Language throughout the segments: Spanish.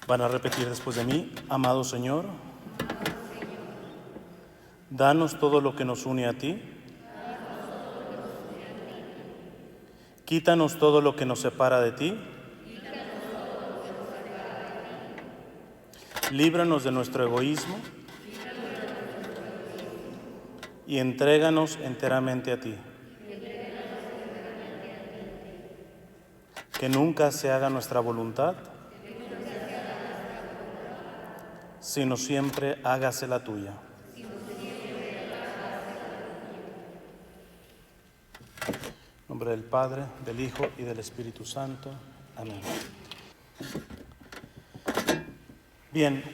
Van a repetir después de mí: amado Señor, danos todo lo que nos une a ti. Quítanos todo lo que nos separa de ti. Líbranos de nuestro egoísmo y entréganos enteramente a ti. Que nunca se haga nuestra voluntad, sino siempre hágase la tuya. En nombre del Padre, del Hijo y del Espíritu Santo. Amén. Bien,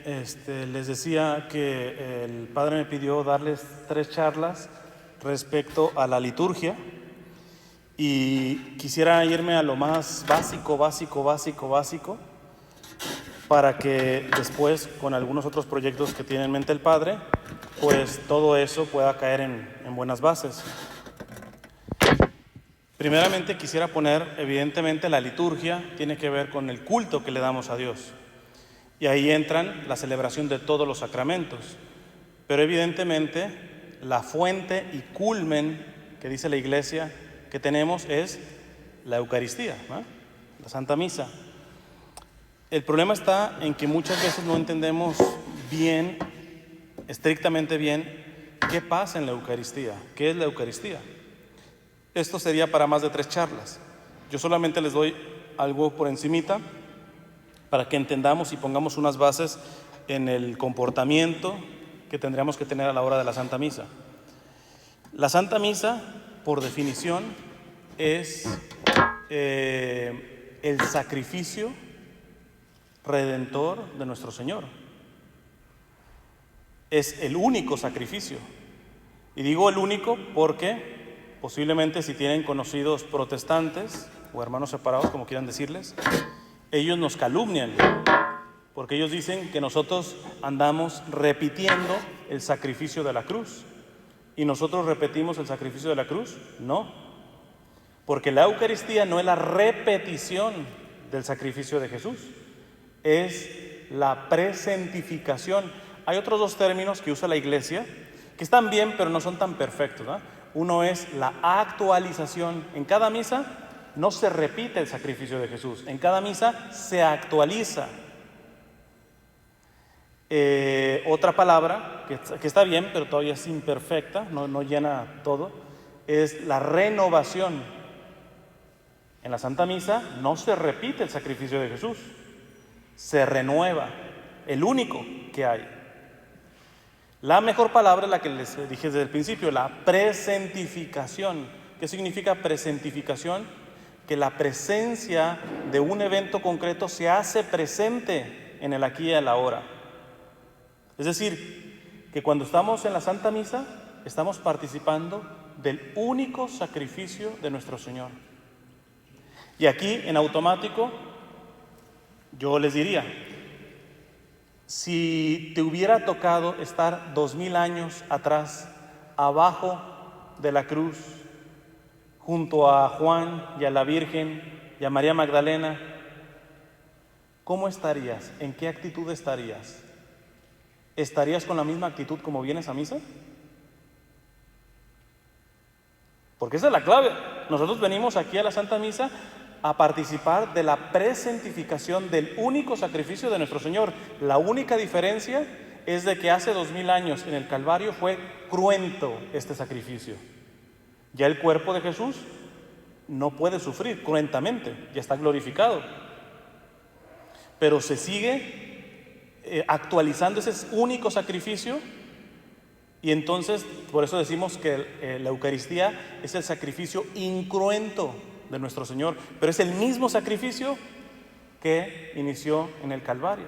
les decía que el Padre me pidió darles 3 charlas respecto a la liturgia y quisiera irme a lo más básico, para que después, con algunos otros proyectos que tiene en mente el Padre, pues todo eso pueda caer en buenas bases. Primeramente quisiera poner, evidentemente, la liturgia tiene que ver con el culto que le damos a Dios. Y ahí entran la celebración de todos los sacramentos. Pero evidentemente la fuente y culmen que dice la Iglesia que tenemos es la Eucaristía, ¿no? La Santa Misa. El problema está en que muchas veces no entendemos bien, estrictamente bien, qué pasa en la Eucaristía, qué es la Eucaristía. Esto sería para más de 3 charlas. Yo solamente les doy algo por encimita para que entendamos y pongamos unas bases en el comportamiento que tendríamos que tener a la hora de la Santa Misa. La Santa Misa, por definición, es el sacrificio redentor de nuestro Señor. Es el único sacrificio. Y digo el único porque posiblemente si tienen conocidos protestantes o hermanos separados, como quieran decirles, ellos nos calumnian, porque ellos dicen que nosotros andamos repitiendo el sacrificio de la cruz. ¿Y nosotros repetimos el sacrificio de la cruz? No, porque la Eucaristía no es la repetición del sacrificio de Jesús, es la presentificación. Hay otros 2 términos que usa la Iglesia que están bien, pero no son tan perfectos, ¿no? Uno es la actualización. En cada misa no se repite el sacrificio de Jesús, en cada misa se actualiza. Otra palabra que está bien, pero todavía es imperfecta, no llena todo, es la renovación. En la Santa Misa no se repite el sacrificio de Jesús, se renueva, el único que hay. La mejor palabra es la que les dije desde el principio, la presentificación. ¿Qué significa presentificación? Que la presencia de un evento concreto se hace presente en el aquí y el ahora. Es decir, que cuando estamos en la Santa Misa, estamos participando del único sacrificio de nuestro Señor. Y aquí, en automático, yo les diría, si te hubiera tocado estar 2000 años atrás, abajo de la cruz, junto a Juan y a la Virgen y a María Magdalena, ¿cómo estarías? ¿En qué actitud estarías? ¿Estarías con la misma actitud como vienes a misa? Porque esa es la clave. Nosotros venimos aquí a la Santa Misa a participar de la presentificación del único sacrificio de nuestro Señor. La única diferencia es de que hace 2000 años en el Calvario fue cruento este sacrificio. Ya el cuerpo de Jesús no puede sufrir cruentamente, ya está glorificado. Pero se sigue actualizando ese único sacrificio, y entonces por eso decimos que la Eucaristía es el sacrificio incruento de nuestro Señor, pero es el mismo sacrificio que inició en el Calvario.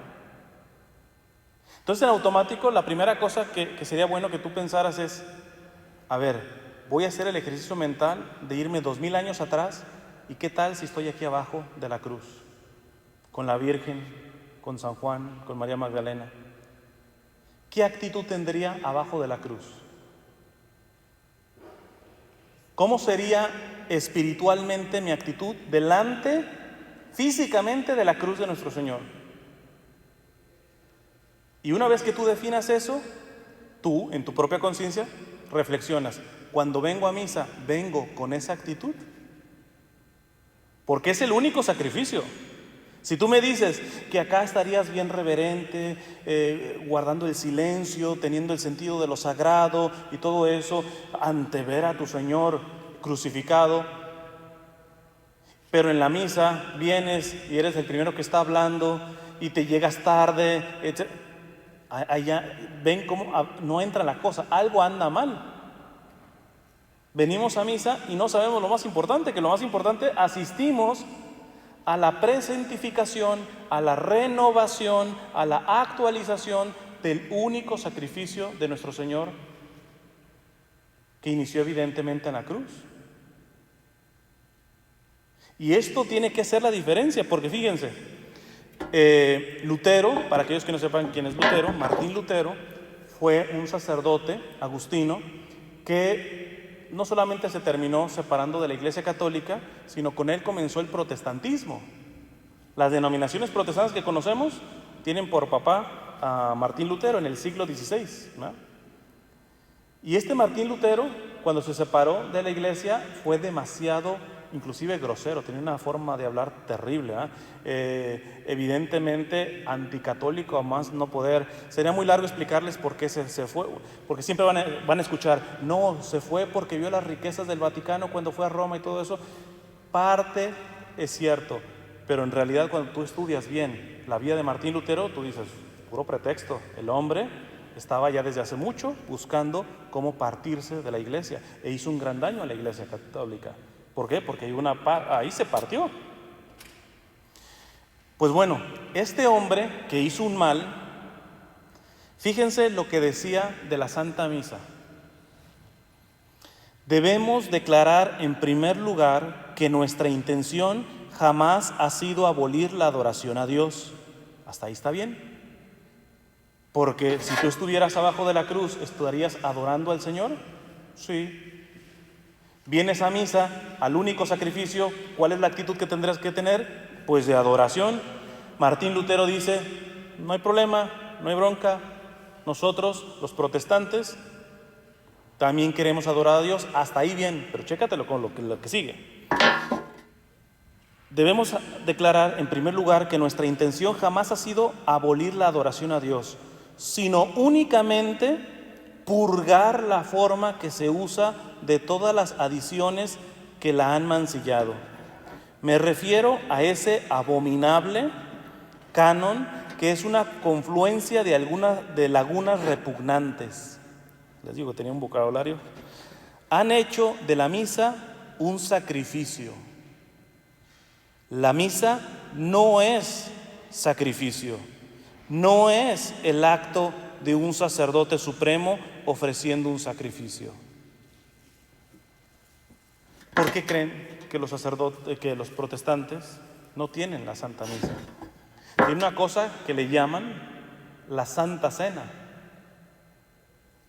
Entonces, en automático, la primera cosa que sería bueno que tú pensaras es, a ver, voy a hacer el ejercicio mental de irme 2000 años atrás, y qué tal si estoy aquí abajo de la cruz, con la Virgen, con San Juan, con María Magdalena. ¿Qué actitud tendría abajo de la cruz? ¿Cómo sería espiritualmente mi actitud delante, físicamente, de la cruz de nuestro Señor? Y una vez que tú definas eso, tú, en tu propia conciencia, reflexionas. Cuando vengo a misa, ¿vengo con esa actitud? Porque es el único sacrificio. Si tú me dices que acá estarías bien reverente, guardando el silencio, teniendo el sentido de lo sagrado y todo eso, ante ver a tu Señor crucificado, pero en la misa vienes y eres el primero que está hablando y te llegas tarde, etc. Allá ven cómo no entra la cosa, algo anda mal. Venimos a misa y no sabemos lo más importante, que lo más importante, asistimos a la presentificación, a la renovación, a la actualización del único sacrificio de nuestro Señor, que inició evidentemente en la cruz. Y esto tiene que ser la diferencia, porque fíjense, Lutero, para aquellos que no sepan quién es Lutero, Martín Lutero fue un sacerdote agustino que no solamente se terminó separando de la Iglesia Católica, sino con él comenzó el protestantismo. Las denominaciones protestantes que conocemos tienen por papá a Martín Lutero en el siglo XVI, ¿no? Y este Martín Lutero, cuando se separó de la Iglesia, fue demasiado, inclusive grosero, tenía una forma de hablar terrible, evidentemente anticatólico a más no poder. Sería muy largo explicarles por qué se fue, porque siempre van a escuchar, no, se fue porque vio las riquezas del Vaticano cuando fue a Roma y todo eso. Parte es cierto, pero en realidad cuando tú estudias bien la vida de Martín Lutero, tú dices, puro pretexto, el hombre estaba ya desde hace mucho buscando cómo partirse de la Iglesia e hizo un gran daño a la Iglesia Católica. ¿Por qué? Porque ahí se partió. Pues bueno, este hombre que hizo un mal, fíjense lo que decía de la Santa Misa. Debemos declarar en primer lugar que nuestra intención jamás ha sido abolir la adoración a Dios. Hasta ahí está bien. Porque si tú estuvieras abajo de la cruz, ¿estarías adorando al Señor? Sí. Vienes a misa, al único sacrificio, ¿cuál es la actitud que tendrás que tener? Pues de adoración. Martín Lutero dice, no hay problema, no hay bronca. Nosotros, los protestantes, también queremos adorar a Dios. Hasta ahí bien, pero chécatelo con lo que sigue. Debemos declarar en primer lugar que nuestra intención jamás ha sido abolir la adoración a Dios, sino únicamente purgar la forma que se usa de todas las adiciones que la han mancillado. Me refiero a ese abominable canon que es una confluencia de lagunas repugnantes. Les digo, tenía un vocabulario. Han hecho de la misa un sacrificio. La misa no es sacrificio, no es el acto de un sacerdote supremo ofreciendo un sacrificio. ¿Por qué creen que los protestantes no tienen la Santa Misa? Tienen una cosa que le llaman la Santa Cena.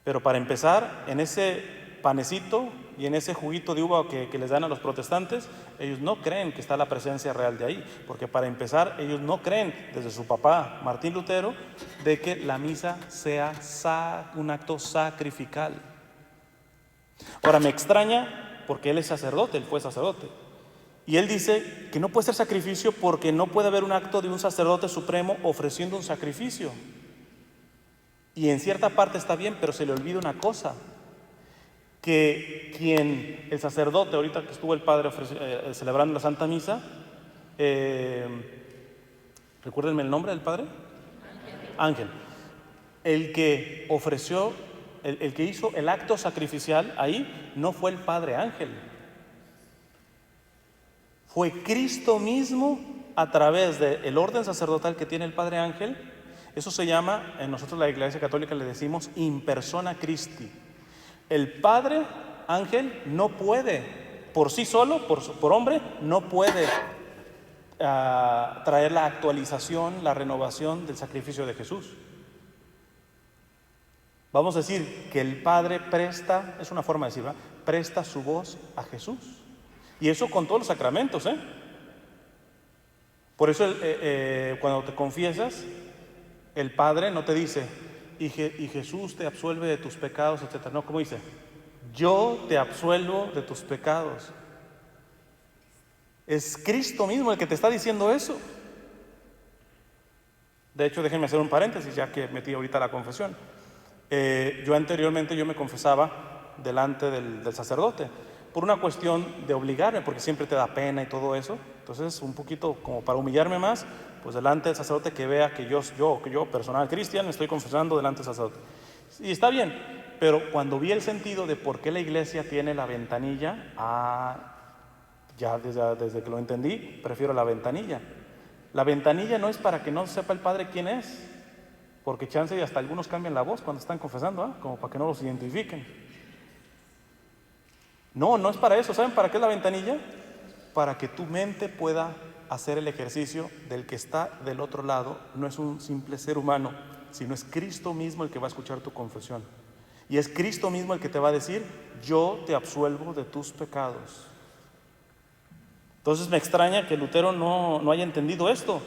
Pero para empezar, en ese panecito y en ese juguito de uva que les dan a los protestantes, ellos no creen que está la presencia real de ahí, porque para empezar, ellos no creen, desde su papá Martín Lutero, de que la misa sea un acto sacrificial. Ahora, me extraña porque él es sacerdote, él fue sacerdote, y él dice que no puede ser sacrificio porque no puede haber un acto de un sacerdote supremo ofreciendo un sacrificio. Y en cierta parte está bien, pero se le olvida una cosa, que el sacerdote, ahorita que estuvo el padre celebrando la Santa Misa, recuérdenme el nombre del padre. Ángel. El que ofreció, el que hizo el acto sacrificial ahí, no fue el padre Ángel. Fue Cristo mismo a través del orden sacerdotal que tiene el padre Ángel. Eso se llama, en nosotros la Iglesia Católica le decimos in persona Christi. El padre Ángel no puede, por sí solo, por hombre, no puede traer la actualización, la renovación del sacrificio de Jesús. Vamos a decir que el Padre presta, es una forma de decir, ¿verdad? Presta su voz a Jesús. Y eso con todos los sacramentos, Por eso cuando te confiesas, El Padre no te dice, y Jesús te absuelve de tus pecados, etc. No, ¿cómo dice? Yo te absuelvo de tus pecados. Es Cristo mismo el que te está diciendo eso. De hecho, déjenme hacer un paréntesis, ya que metí ahorita la confesión. Yo anteriormente me confesaba delante del sacerdote, por una cuestión de obligarme, porque siempre te da pena y todo eso. Entonces, un poquito como para humillarme más, pues delante del sacerdote, que vea que yo personal cristiano, estoy confesando delante del sacerdote. Y está bien, pero cuando vi el sentido de por qué la iglesia tiene la ventanilla, ya desde que lo entendí, prefiero la ventanilla. La ventanilla no es para que no sepa el Padre quién es, porque chance y hasta algunos cambian la voz cuando están confesando, como para que no los identifiquen. No es para eso. ¿Saben para qué es la ventanilla? Para que tu mente pueda hacer el ejercicio del que está del otro lado. No es un simple ser humano, sino es Cristo mismo el que va a escuchar tu confesión. Y es Cristo mismo el que te va a decir, yo te absuelvo de tus pecados. Entonces me extraña que Lutero no haya entendido esto,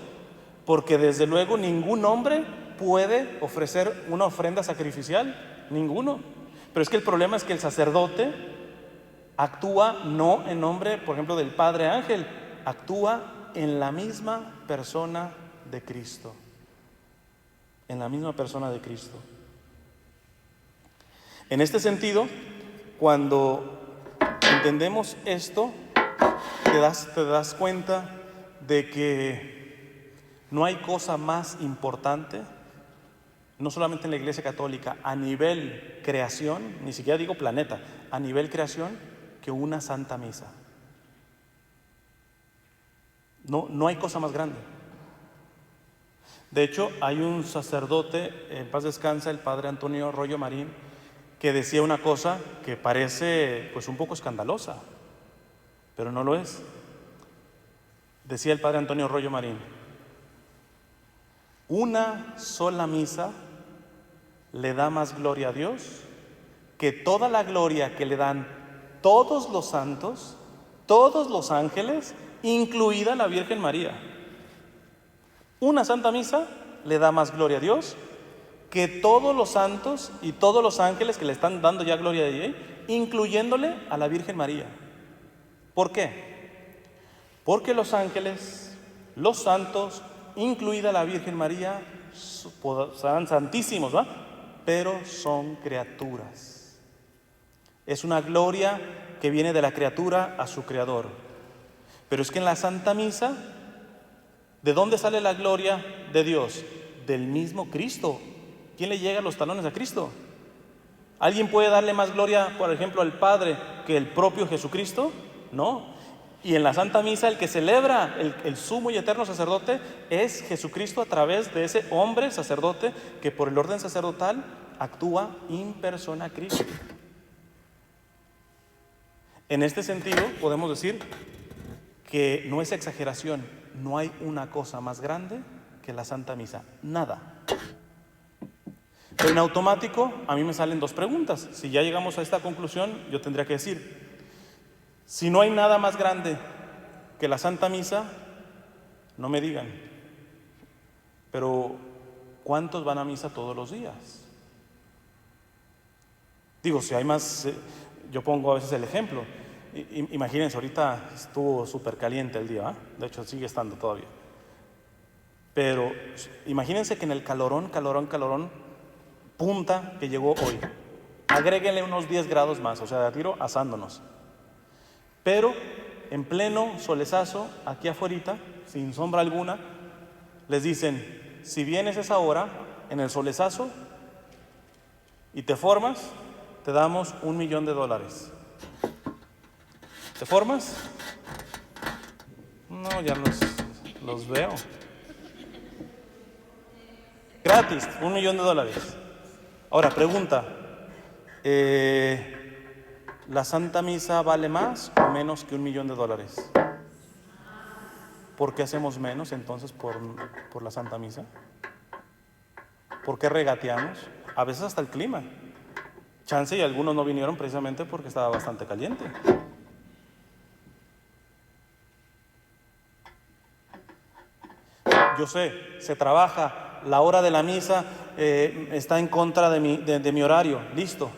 porque desde luego ningún hombre puede ofrecer una ofrenda sacrificial, ninguno. Pero es que el problema es que el sacerdote actúa no en nombre, por ejemplo, del Padre Ángel, actúa en la misma persona de Cristo. En la misma persona de Cristo. En este sentido, cuando entendemos esto, te das cuenta de que no hay cosa más importante, no solamente en la Iglesia Católica, a nivel creación, ni siquiera digo planeta, a nivel creación, que una santa misa. No hay cosa más grande. De hecho, hay un sacerdote, en paz descansa, el padre Antonio Rollo Marín, que decía una cosa que parece pues un poco escandalosa, pero no lo es. Decía el padre Antonio Rollo Marín, una sola misa le da más gloria a Dios que toda la gloria que le dan todos los santos, todos los ángeles, incluida la Virgen María. Una santa misa le da más gloria a Dios que todos los santos y todos los ángeles que le están dando ya gloria a Dios, incluyéndole a la Virgen María. ¿Por qué? Porque los ángeles, los santos, incluida la Virgen María, serán santísimos, ¿va? Pero son criaturas. Es una gloria que viene de la criatura a su creador. Pero es que en la Santa Misa, ¿de dónde sale la gloria de Dios? Del mismo Cristo. ¿Quién le llega los talones a Cristo? ¿Alguien puede darle más gloria, por ejemplo, al Padre que el propio Jesucristo? No. Y en la Santa Misa el que celebra el sumo y eterno sacerdote es Jesucristo a través de ese hombre sacerdote que por el orden sacerdotal actúa in persona Christi. En este sentido podemos decir que no es exageración, no hay una cosa más grande que la Santa Misa, nada. Pero en automático a mí me salen dos preguntas. Si ya llegamos a esta conclusión, yo tendría que decir, si no hay nada más grande que la Santa Misa, no me digan, pero ¿cuántos van a misa todos los días? Digo, si hay más, yo pongo a veces el ejemplo. Imagínense, ahorita estuvo súper caliente el día, ¿eh? De hecho sigue estando todavía. Pero imagínense que en el calorón punta que llegó hoy, agréguenle unos 10 grados más, o sea, de a tiro asándonos. Pero en pleno solezazo, aquí afuera, sin sombra alguna, les dicen, si vienes esa hora, en el solezazo, y te formas, te damos $1,000,000. ¿Te formas? No, ya los veo. Gratis, $1,000,000. Ahora, pregunta, ¿la Santa Misa vale más o menos que $1,000,000? ¿Por qué hacemos menos entonces por la Santa Misa? ¿Por qué regateamos? A veces hasta el clima. Chance y algunos no vinieron precisamente porque estaba bastante caliente. Yo sé, se trabaja la hora de la misa está en contra de mi horario, listo.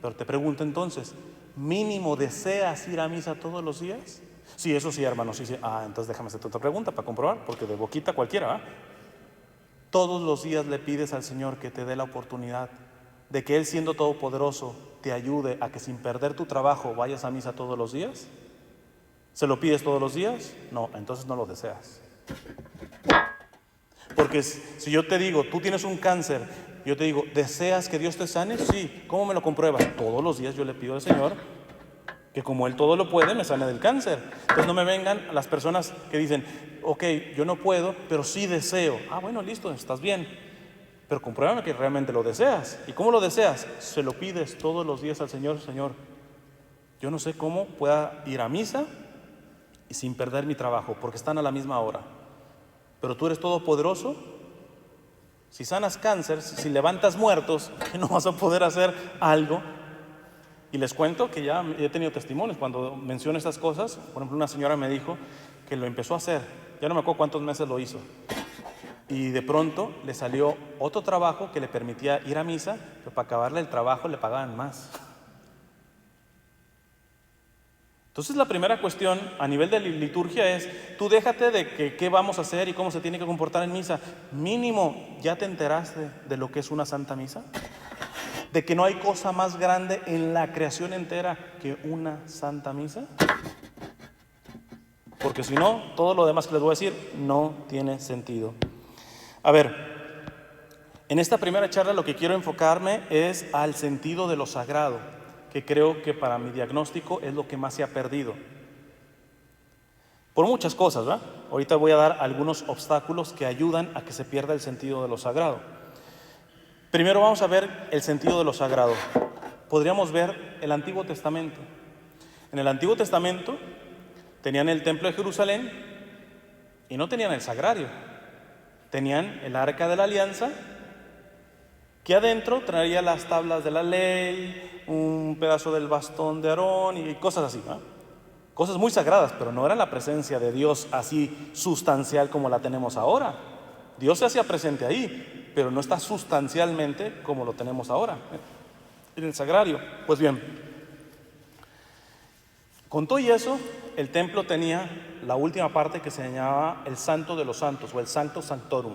Pero te pregunto entonces, ¿mínimo deseas ir a misa todos los días? Sí, eso sí, hermano, sí, sí. Entonces déjame hacerte otra pregunta para comprobar, porque de boquita cualquiera, ¿va? Todos los días le pides al Señor que te dé la oportunidad de que Él, siendo todopoderoso, te ayude a que sin perder tu trabajo vayas a misa todos los días. ¿Se lo pides todos los días? No, entonces no lo deseas. Porque si yo te digo, tú tienes un cáncer, yo te digo, ¿deseas que Dios te sane? Sí. ¿Cómo me lo compruebas? Todos los días yo le pido al Señor que, como Él todo lo puede, me sane del cáncer. Entonces no me vengan las personas que dicen, ok, yo no puedo, pero sí deseo. Bueno, listo, estás bien, pero compruébame que realmente lo deseas. ¿Y cómo lo deseas? Se lo pides todos los días al Señor. Señor, yo no sé cómo pueda ir a misa y sin perder mi trabajo, porque están a la misma hora. Pero tú eres todopoderoso. Si sanas cáncer, si levantas muertos, no vas a poder hacer algo. Y les cuento que ya he tenido testimonios cuando menciono estas cosas. Por ejemplo, una señora me dijo que lo empezó a hacer, ya no me acuerdo cuántos meses lo hizo, y de pronto le salió otro trabajo que le permitía ir a misa, pero para acabarle el trabajo le pagaban más. Entonces la primera cuestión a nivel de liturgia es, tú déjate de que qué vamos a hacer y cómo se tiene que comportar en misa. Mínimo, ¿ya te enteraste de lo que es una santa misa? ¿De que no hay cosa más grande en la creación entera que una santa misa? Porque si no, todo lo demás que les voy a decir no tiene sentido. A ver, en esta primera charla lo que quiero enfocarme es al sentido de lo sagrado, que creo que para mi diagnóstico es lo que más se ha perdido. Por muchas cosas, ¿verdad? Ahorita voy a dar algunos obstáculos que ayudan a que se pierda el sentido de lo sagrado. Primero vamos a ver el sentido de lo sagrado. Podríamos ver el Antiguo Testamento. En el Antiguo Testamento tenían el Templo de Jerusalén y no tenían el sagrario. Tenían el Arca de la Alianza, que adentro traía las tablas de la ley, un pedazo del bastón de Aarón y cosas así, ¿no? Cosas muy sagradas, pero no era la presencia de Dios así sustancial como la tenemos ahora. Dios se hacía presente ahí, pero no está sustancialmente como lo tenemos ahora en el sagrario. Pues bien, con todo y eso, el templo tenía la última parte que se llamaba el Santo de los Santos o el Sancto Sanctorum.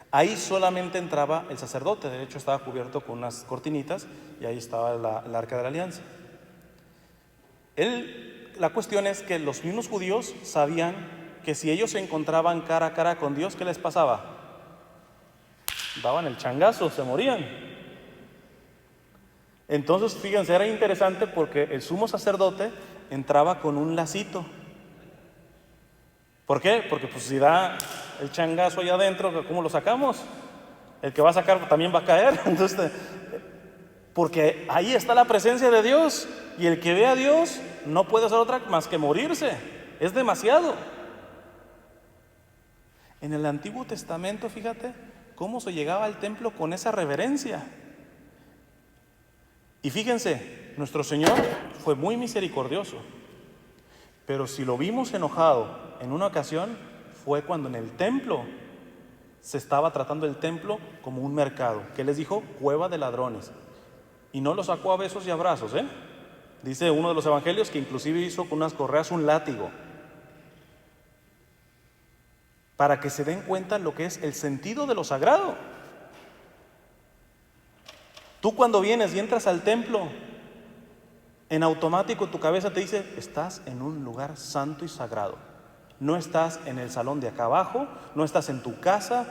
Ahí solamente entraba el sacerdote, de hecho estaba cubierto con unas cortinitas y ahí estaba el Arca de la Alianza. La cuestión es que los mismos judíos sabían que si ellos se encontraban cara a cara con Dios, ¿qué les pasaba? Daban el changazo, se morían. Entonces, fíjense, era interesante porque el sumo sacerdote entraba con un lacito. ¿Por qué? Porque pues si da el changazo allá adentro, ¿cómo lo sacamos? El que va a sacar también va a caer. Entonces, porque ahí está la presencia de Dios y el que ve a Dios no puede hacer otra más que morirse. Es demasiado. En el Antiguo Testamento, fíjate cómo se llegaba al templo con esa reverencia. Y fíjense, nuestro Señor fue muy misericordioso, pero si lo vimos enojado en una ocasión fue cuando en el templo se estaba tratando el templo como un mercado, que les dijo cueva de ladrones, y no lo sacó a besos y abrazos, Dice uno de los evangelios que inclusive hizo con unas correas un látigo, para que se den cuenta lo que es el sentido de lo sagrado. Tú cuando vienes y entras al templo, en automático tu cabeza te dice, estás en un lugar santo y sagrado. No estás en el salón de acá abajo, no estás en tu casa,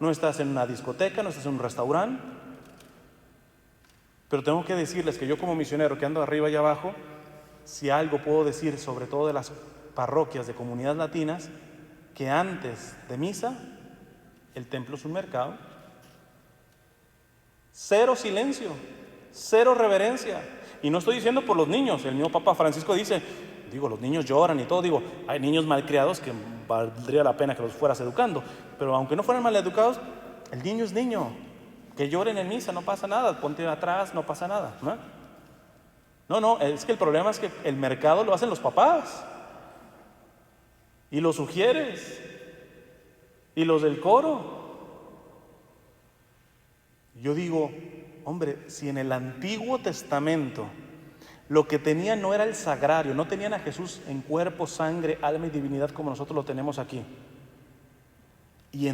no estás en una discoteca, no estás en un restaurante. Pero tengo que decirles que yo como misionero que ando arriba y abajo, si algo puedo decir sobre todo de las parroquias de comunidades latinas, que antes de misa, el templo es un mercado. Cero silencio, cero reverencia. Y no estoy diciendo por los niños. El mismo Papa Francisco dice, los niños lloran y todo. Hay niños malcriados que valdría la pena que los fueras educando. Pero aunque no fueran maleducados, el niño es niño. Que lloren en misa, no pasa nada. Ponte atrás, no pasa nada, ¿no? No, es que el problema es que el mercado lo hacen los papás. Y los sugieres. Y los del coro. Yo digo, hombre, si en el Antiguo Testamento lo que tenían no era el sagrario, no tenían a Jesús en cuerpo, sangre, alma y divinidad como nosotros lo tenemos aquí. Y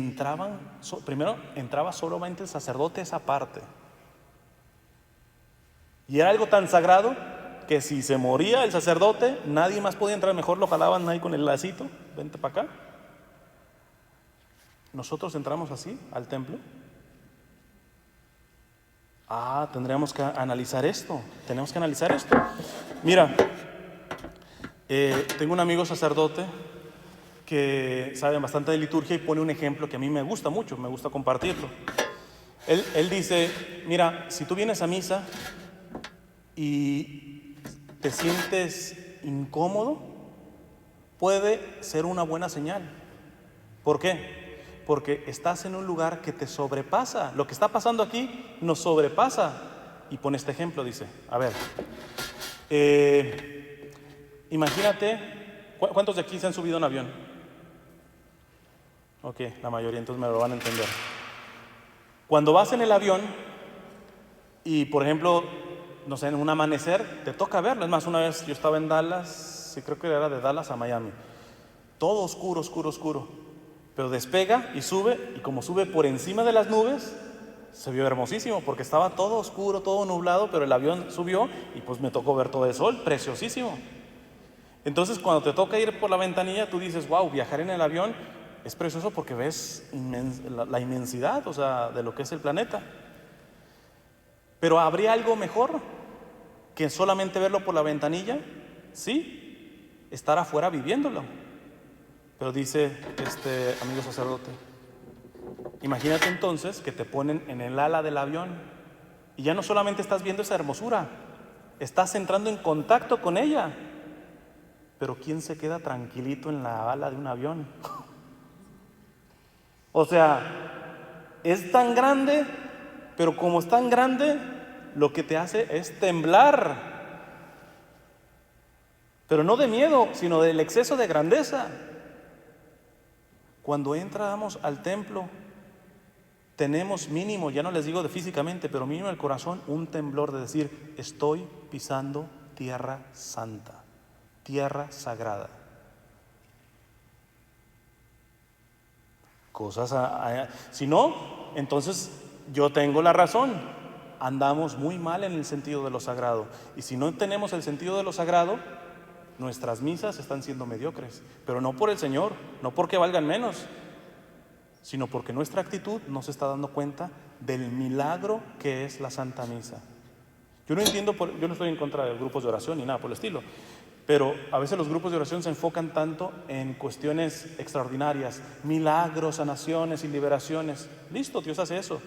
primero entraba solamente el sacerdote esa parte. Y era algo tan sagrado que si se moría el sacerdote, nadie más podía entrar, mejor lo jalaban ahí con el lacito, vente para acá. ¿Nosotros entramos así al templo? Tendríamos que analizar esto, tenemos que analizar esto. Mira, tengo un amigo sacerdote que sabe bastante de liturgia y pone un ejemplo que a mí me gusta mucho, me gusta compartirlo. Él dice, mira, si tú vienes a misa y te sientes incómodo, puede ser una buena señal. ¿Por qué? Porque estás en un lugar que te sobrepasa. Lo que está pasando aquí nos sobrepasa. Y pone este ejemplo, dice, a ver, imagínate, ¿cuántos de aquí se han subido a un avión? Ok, la mayoría, entonces me lo van a entender. Cuando vas en el avión y, por ejemplo, no sé, en un amanecer, te toca verlo. Es más, una vez yo estaba en Dallas, sí, creo que era de Dallas a Miami. Todo oscuro, oscuro, oscuro. Pero despega y sube, y como sube por encima de las nubes, se vio hermosísimo, porque estaba todo oscuro, todo nublado, pero el avión subió y pues me tocó ver todo el sol, preciosísimo. Entonces cuando te toca ir por la ventanilla, tú dices, wow, viajar en el avión es precioso porque ves la inmensidad, o sea, de lo que es el planeta. Pero ¿habría algo mejor que solamente verlo por la ventanilla? Sí, estar afuera viviéndolo. Pero dice este amigo sacerdote, imagínate entonces que te ponen en el ala del avión y ya no solamente estás viendo esa hermosura, estás entrando en contacto con ella. Pero ¿quién se queda tranquilito en la ala de un avión? O sea, es tan grande, pero como es tan grande, lo que te hace es temblar. Pero no de miedo, sino del exceso de grandeza. Cuando entramos al templo, tenemos mínimo, ya no les digo de físicamente, pero mínimo el corazón, un temblor de decir, estoy pisando tierra santa, tierra sagrada. Si no, entonces yo tengo la razón, andamos muy mal en el sentido de lo sagrado. Y si no tenemos el sentido de lo sagrado, nuestras misas están siendo mediocres, pero no por el Señor, no porque valgan menos, sino porque nuestra actitud no se está dando cuenta del milagro que es la Santa Misa. Yo no entiendo, yo no estoy en contra de grupos de oración ni nada por el estilo, pero a veces los grupos de oración se enfocan tanto en cuestiones extraordinarias, milagros, sanaciones y liberaciones. Listo, Dios hace eso.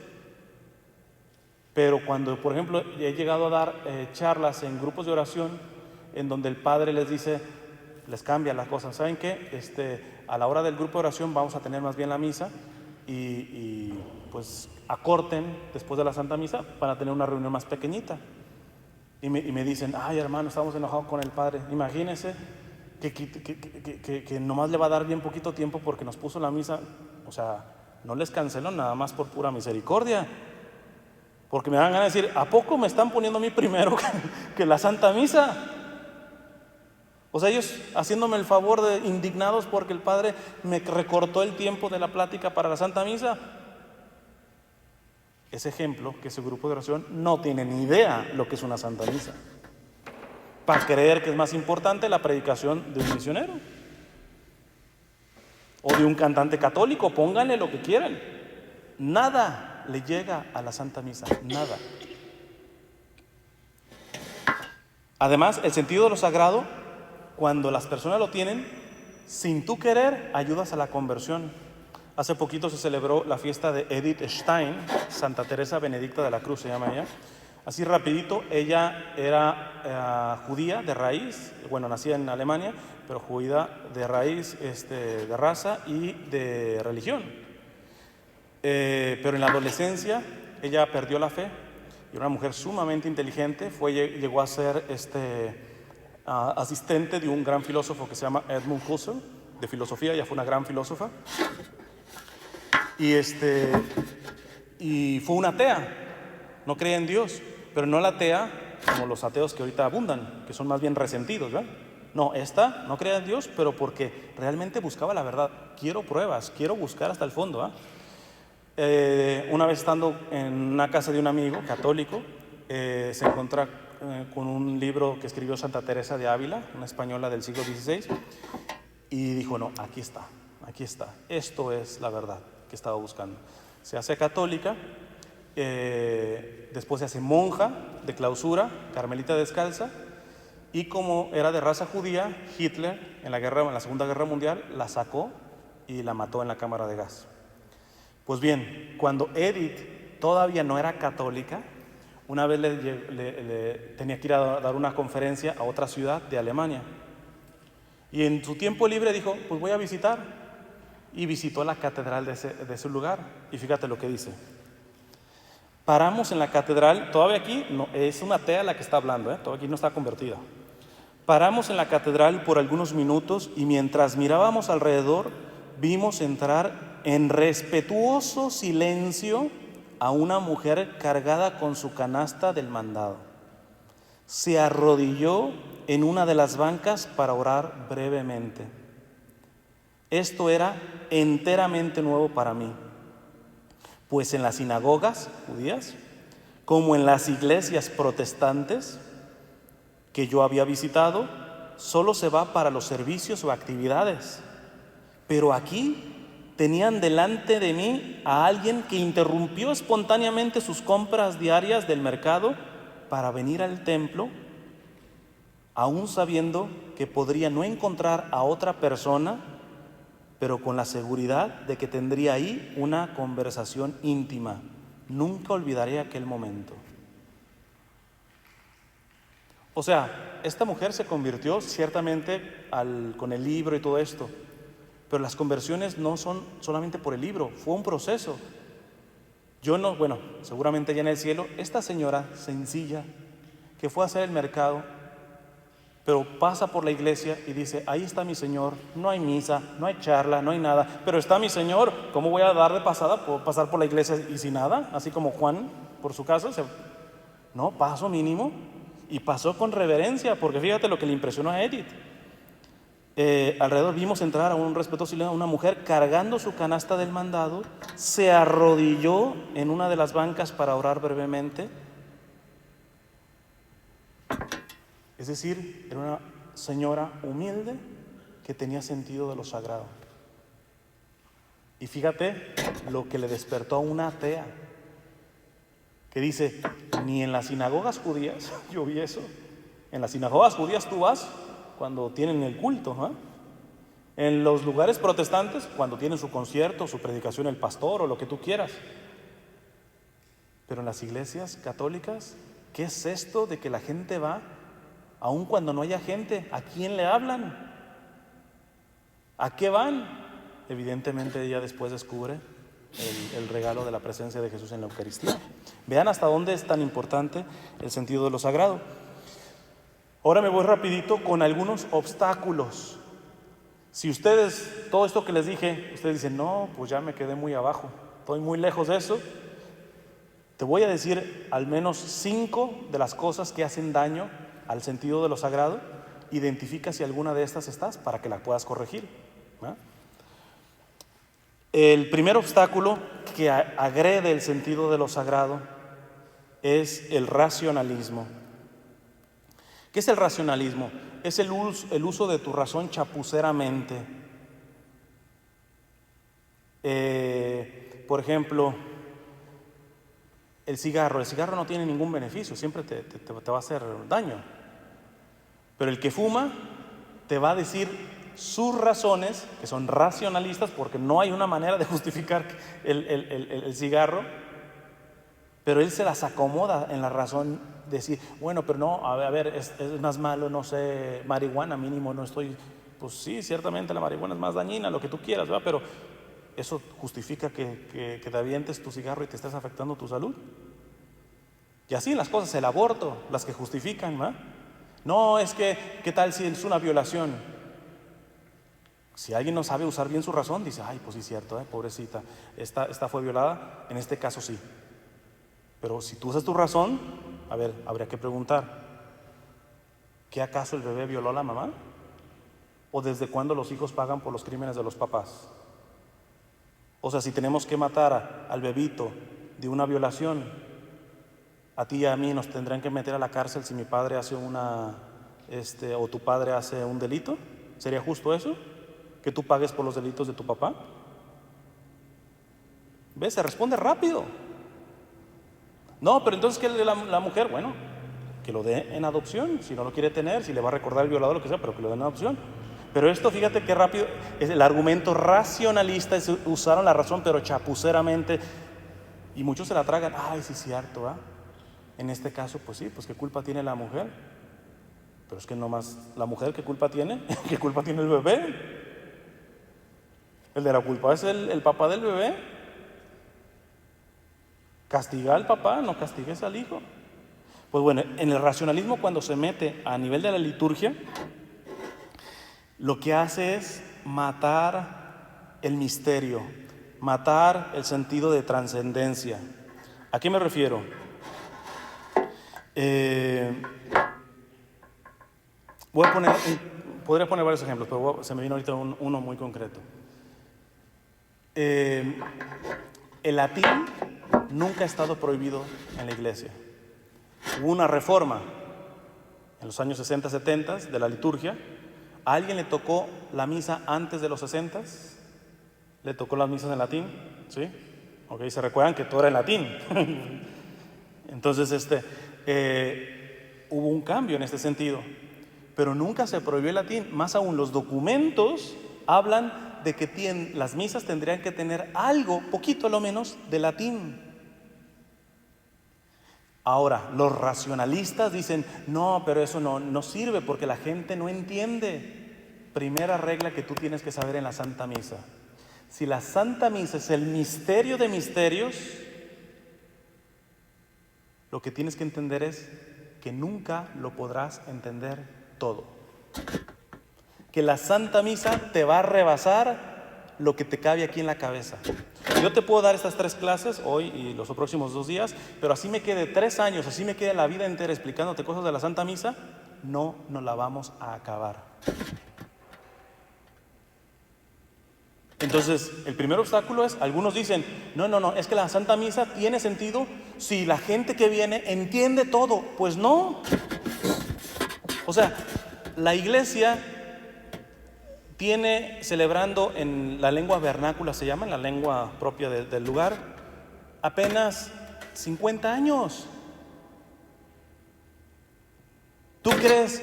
Pero cuando, por ejemplo, he llegado a dar charlas en grupos de oración en donde el padre les dice, les cambia las cosas. ¿Saben qué? A la hora del grupo de oración vamos a tener más bien la misa y pues acorten después de la Santa Misa para tener una reunión más pequeñita. Y me dicen, ay hermano, estamos enojados con el padre. Imagínense que nomás le va a dar bien poquito tiempo porque nos puso la misa. O sea, no les canceló nada más por pura misericordia. Porque me dan ganas de decir, ¿a poco me están poniendo a mí primero que la Santa Misa? O sea, ellos haciéndome el favor de indignados porque el padre me recortó el tiempo de la plática para la Santa Misa. Ese ejemplo, que ese grupo de oración no tiene ni idea lo que es una Santa Misa, para creer que es más importante la predicación de un misionero o de un cantante católico, pónganle lo que quieran. Nada le llega a la Santa Misa, nada. Además, el sentido de lo sagrado, cuando las personas lo tienen, sin tú querer, ayudas a la conversión. Hace poquito se celebró la fiesta de Edith Stein, Santa Teresa Benedicta de la Cruz se llama ella. Así rapidito, ella era judía de raíz, bueno, nacía en Alemania, pero judía de raíz, de raza y de religión. Pero en la adolescencia ella perdió la fe y era una mujer sumamente inteligente, llegó a ser asistente de un gran filósofo que se llama Edmund Husserl, de filosofía, ella fue una gran filósofa. Y fue una atea. no cree en Dios, pero no la atea como los ateos que ahorita abundan, que son más bien resentidos, ¿verdad? No, esta no creía en Dios, pero porque realmente buscaba la verdad. Quiero pruebas, quiero buscar hasta el fondo, ¿ah? Una vez estando en una casa de un amigo católico, se encuentra con un libro que escribió Santa Teresa de Ávila, una española del siglo XVI, y dijo, no, aquí está, esto es la verdad que estaba buscando. Se hace católica, después se hace monja de clausura, carmelita descalza, y como era de raza judía, Hitler en la Segunda Guerra Mundial la sacó y la mató en la cámara de gas. Pues bien, cuando Edith todavía no era católica, una vez tenía que ir a dar una conferencia a otra ciudad de Alemania. Y en su tiempo libre dijo, pues voy a visitar. Y visitó la catedral de ese lugar. Y fíjate lo que dice. Paramos en la catedral, todavía aquí, no, es una atea la que está hablando, todavía aquí no está convertida. Paramos en la catedral por algunos minutos y mientras mirábamos alrededor, vimos entrar en respetuoso silencio a una mujer cargada con su canasta del mandado. Se arrodilló en una de las bancas para orar brevemente. Esto era enteramente nuevo para mí, pues en las sinagogas judías, como en las iglesias protestantes que yo había visitado, solo se va para los servicios o actividades. Pero aquí tenían delante de mí a alguien que interrumpió espontáneamente sus compras diarias del mercado para venir al templo, aún sabiendo que podría no encontrar a otra persona, pero con la seguridad de que tendría ahí una conversación íntima. Nunca olvidaré aquel momento. O sea, esta mujer se convirtió ciertamente con el libro y todo esto, pero las conversiones no son solamente por el libro, fue un proceso. Seguramente ya en el cielo, esta señora sencilla que fue a hacer el mercado, pero pasa por la iglesia y dice, ahí está mi Señor, no hay misa, no hay charla, no hay nada, pero está mi Señor, ¿cómo voy a dar de pasada, pasar por la iglesia y sin nada? Así como Juan por su casa, no, paso mínimo, y pasó con reverencia, porque fíjate lo que le impresionó a Edith. Alrededor vimos entrar a un respetuoso silencio a una mujer cargando su canasta del mandado, se arrodilló en una de las bancas para orar brevemente. Es decir, era una señora humilde que tenía sentido de lo sagrado. Y fíjate lo que le despertó a una atea, que dice, ni en las sinagogas judías, yo vi eso, en las sinagogas judías tú vas cuando tienen el culto, ¿eh? En los lugares protestantes, cuando tienen su concierto, su predicación, el pastor o lo que tú quieras. Pero en las iglesias católicas, ¿qué es esto de que la gente va, aun cuando no haya gente? ¿A quién le hablan? ¿A qué van? Evidentemente ella después descubre el regalo de la presencia de Jesús en la Eucaristía. Vean hasta dónde es tan importante el sentido de lo sagrado. Ahora me voy rapidito con algunos obstáculos. Si ustedes, todo esto que les dije, ustedes dicen, no, pues ya me quedé muy abajo, estoy muy lejos de eso, te voy a decir al menos 5 de las cosas que hacen daño al sentido de lo sagrado. Identifica si alguna de estas estás para que la puedas corregir, ¿no? El primer obstáculo que agrede el sentido de lo sagrado es el racionalismo. ¿Qué es el racionalismo? Es el uso de tu razón chapuceramente. Por ejemplo, el cigarro no tiene ningún beneficio, siempre te va a hacer daño. Pero el que fuma te va a decir sus razones, que son racionalistas, porque no hay una manera de justificar el cigarro, pero él se las acomoda en la razón de decir, bueno, pero no, a ver, es más malo, no sé, marihuana mínimo, no estoy, pues sí, ciertamente la marihuana es más dañina, lo que tú quieras, ¿verdad? Pero eso justifica que te avientes tu cigarro y te estés afectando tu salud. Y así las cosas, el aborto, las que justifican, ¿verdad? No, es que, ¿qué tal si es una violación? Si alguien no sabe usar bien su razón, dice, ay, pues sí, cierto, pobrecita, esta fue violada, en este caso sí. Pero si tú usas tu razón, a ver, habría que preguntar, ¿qué acaso el bebé violó a la mamá? ¿O desde cuándo los hijos pagan por los crímenes de los papás? O sea, si tenemos que matar al bebito de una violación, a ti y a mí nos tendrán que meter a la cárcel si mi padre hace o tu padre hace un delito. ¿Sería justo eso? ¿Que tú pagues por los delitos de tu papá? ¿Ves? Se responde rápido. No, pero entonces que la mujer, bueno, que lo dé en adopción, si no lo quiere tener, si le va a recordar el violador, lo que sea, pero que lo dé en adopción. Pero esto, fíjate qué rápido, es el argumento racionalista, usaron la razón, pero chapuceramente, y muchos se la tragan. Ay, sí es cierto, ¿va? En este caso, pues sí, pues qué culpa tiene la mujer. Pero es que nomás la mujer, ¿qué culpa tiene? ¿Qué culpa tiene el bebé? El de la culpa es el papá del bebé. Castiga al papá, no castigues al hijo. Pues bueno, en el racionalismo, cuando se mete a nivel de la liturgia, lo que hace es matar el misterio, matar el sentido de trascendencia. ¿A qué me refiero? Podría poner varios ejemplos, pero se me vino ahorita uno muy concreto. El latín nunca ha estado prohibido en la iglesia. Hubo una reforma en los años 60, 70 de la liturgia. ¿A alguien le tocó la misa antes de los 60? ¿Le tocó las misas en latín? ¿Sí? Ok, se recuerdan que todo era en latín. Entonces, hubo un cambio en este sentido. Pero nunca se prohibió el latín. Más aún, los documentos hablan de que las misas tendrían que tener algo, poquito a lo menos, de latín. Ahora, los racionalistas dicen, no, pero eso no sirve porque la gente no entiende. Primera regla que tú tienes que saber en la Santa Misa. Si la Santa Misa es el misterio de misterios, lo que tienes que entender es que nunca lo podrás entender todo. Que la Santa Misa te va a rebasar lo que te cabe aquí en la cabeza. Yo te puedo dar estas 3 clases hoy y los próximos 2 días, pero así me quede 3 años, así me quede la vida entera explicándote cosas de la Santa Misa, no nos la vamos a acabar. Entonces, el primer obstáculo es, algunos dicen, no, es que la Santa Misa tiene sentido si la gente que viene entiende todo. Pues no. O sea, la iglesia tiene celebrando en la lengua vernácula, se llama, en la lengua propia del lugar, apenas 50 años. ¿Tú crees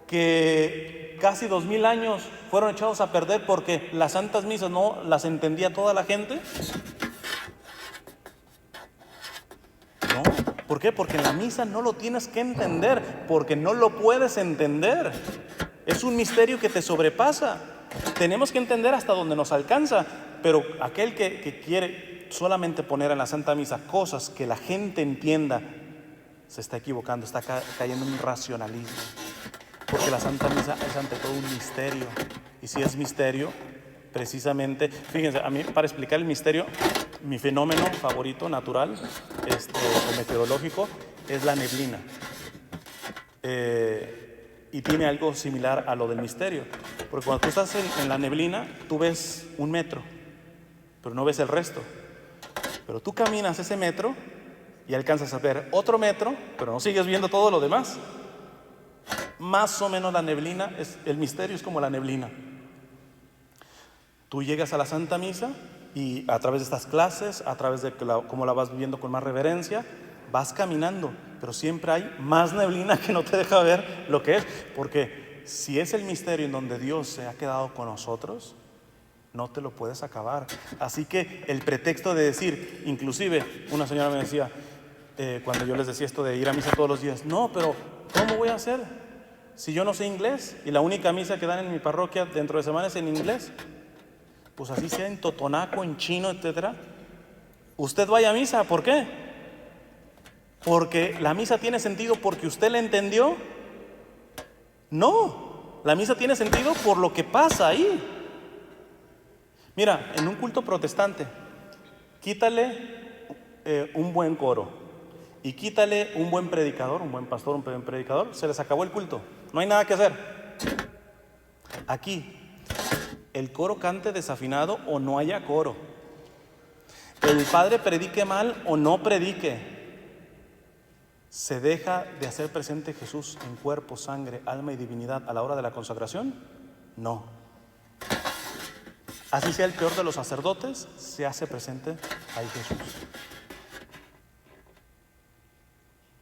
que casi 2000 años fueron echados a perder porque las santas misas no las entendía toda la gente? No. ¿Por qué? Porque en la misa no lo tienes que entender, porque no lo puedes entender. Es un misterio que te sobrepasa. Tenemos que entender hasta donde nos alcanza, pero aquel que quiere solamente poner en la Santa Misa cosas que la gente entienda, se está equivocando, está cayendo en un racionalismo. Porque la Santa Misa es ante todo un misterio. Y si es misterio, precisamente, fíjense, a mí para explicar el misterio, mi fenómeno favorito natural o meteorológico es la neblina. Y tiene algo similar a lo del misterio. Porque cuando tú estás en la neblina, tú ves 1 metro, pero no ves el resto. Pero tú caminas ese metro y alcanzas a ver otro metro, pero no sigues viendo todo lo demás. Más o menos la neblina, el misterio es como la neblina. Tú llegas a la Santa Misa y a través de estas clases, a través de cómo la vas viviendo con más reverencia, vas caminando, pero siempre hay más neblina que no te deja ver lo que es, porque si es el misterio en donde Dios se ha quedado con nosotros, no te lo puedes acabar. Así que el pretexto de decir, inclusive una señora me decía, cuando yo les decía esto de ir a misa todos los días, no, pero ¿cómo voy a hacer si yo no sé inglés? Y la única misa que dan en mi parroquia dentro de semana es en inglés. Pues así sea en totonaco, en chino, etcétera. Usted vaya a misa, ¿por qué? ¿Porque la misa tiene sentido porque usted la entendió? No, la misa tiene sentido por lo que pasa ahí. Mira, en un culto protestante, quítale un buen coro y quítale un buen predicador, un buen pastor, un buen predicador, se les acabó el culto. No hay nada que hacer. Aquí, el coro cante desafinado o no haya coro, el padre predique mal o no predique, ¿se deja de hacer presente Jesús en cuerpo, sangre, alma y divinidad a la hora de la consagración? No. Así sea el peor de los sacerdotes, se hace presente ahí Jesús.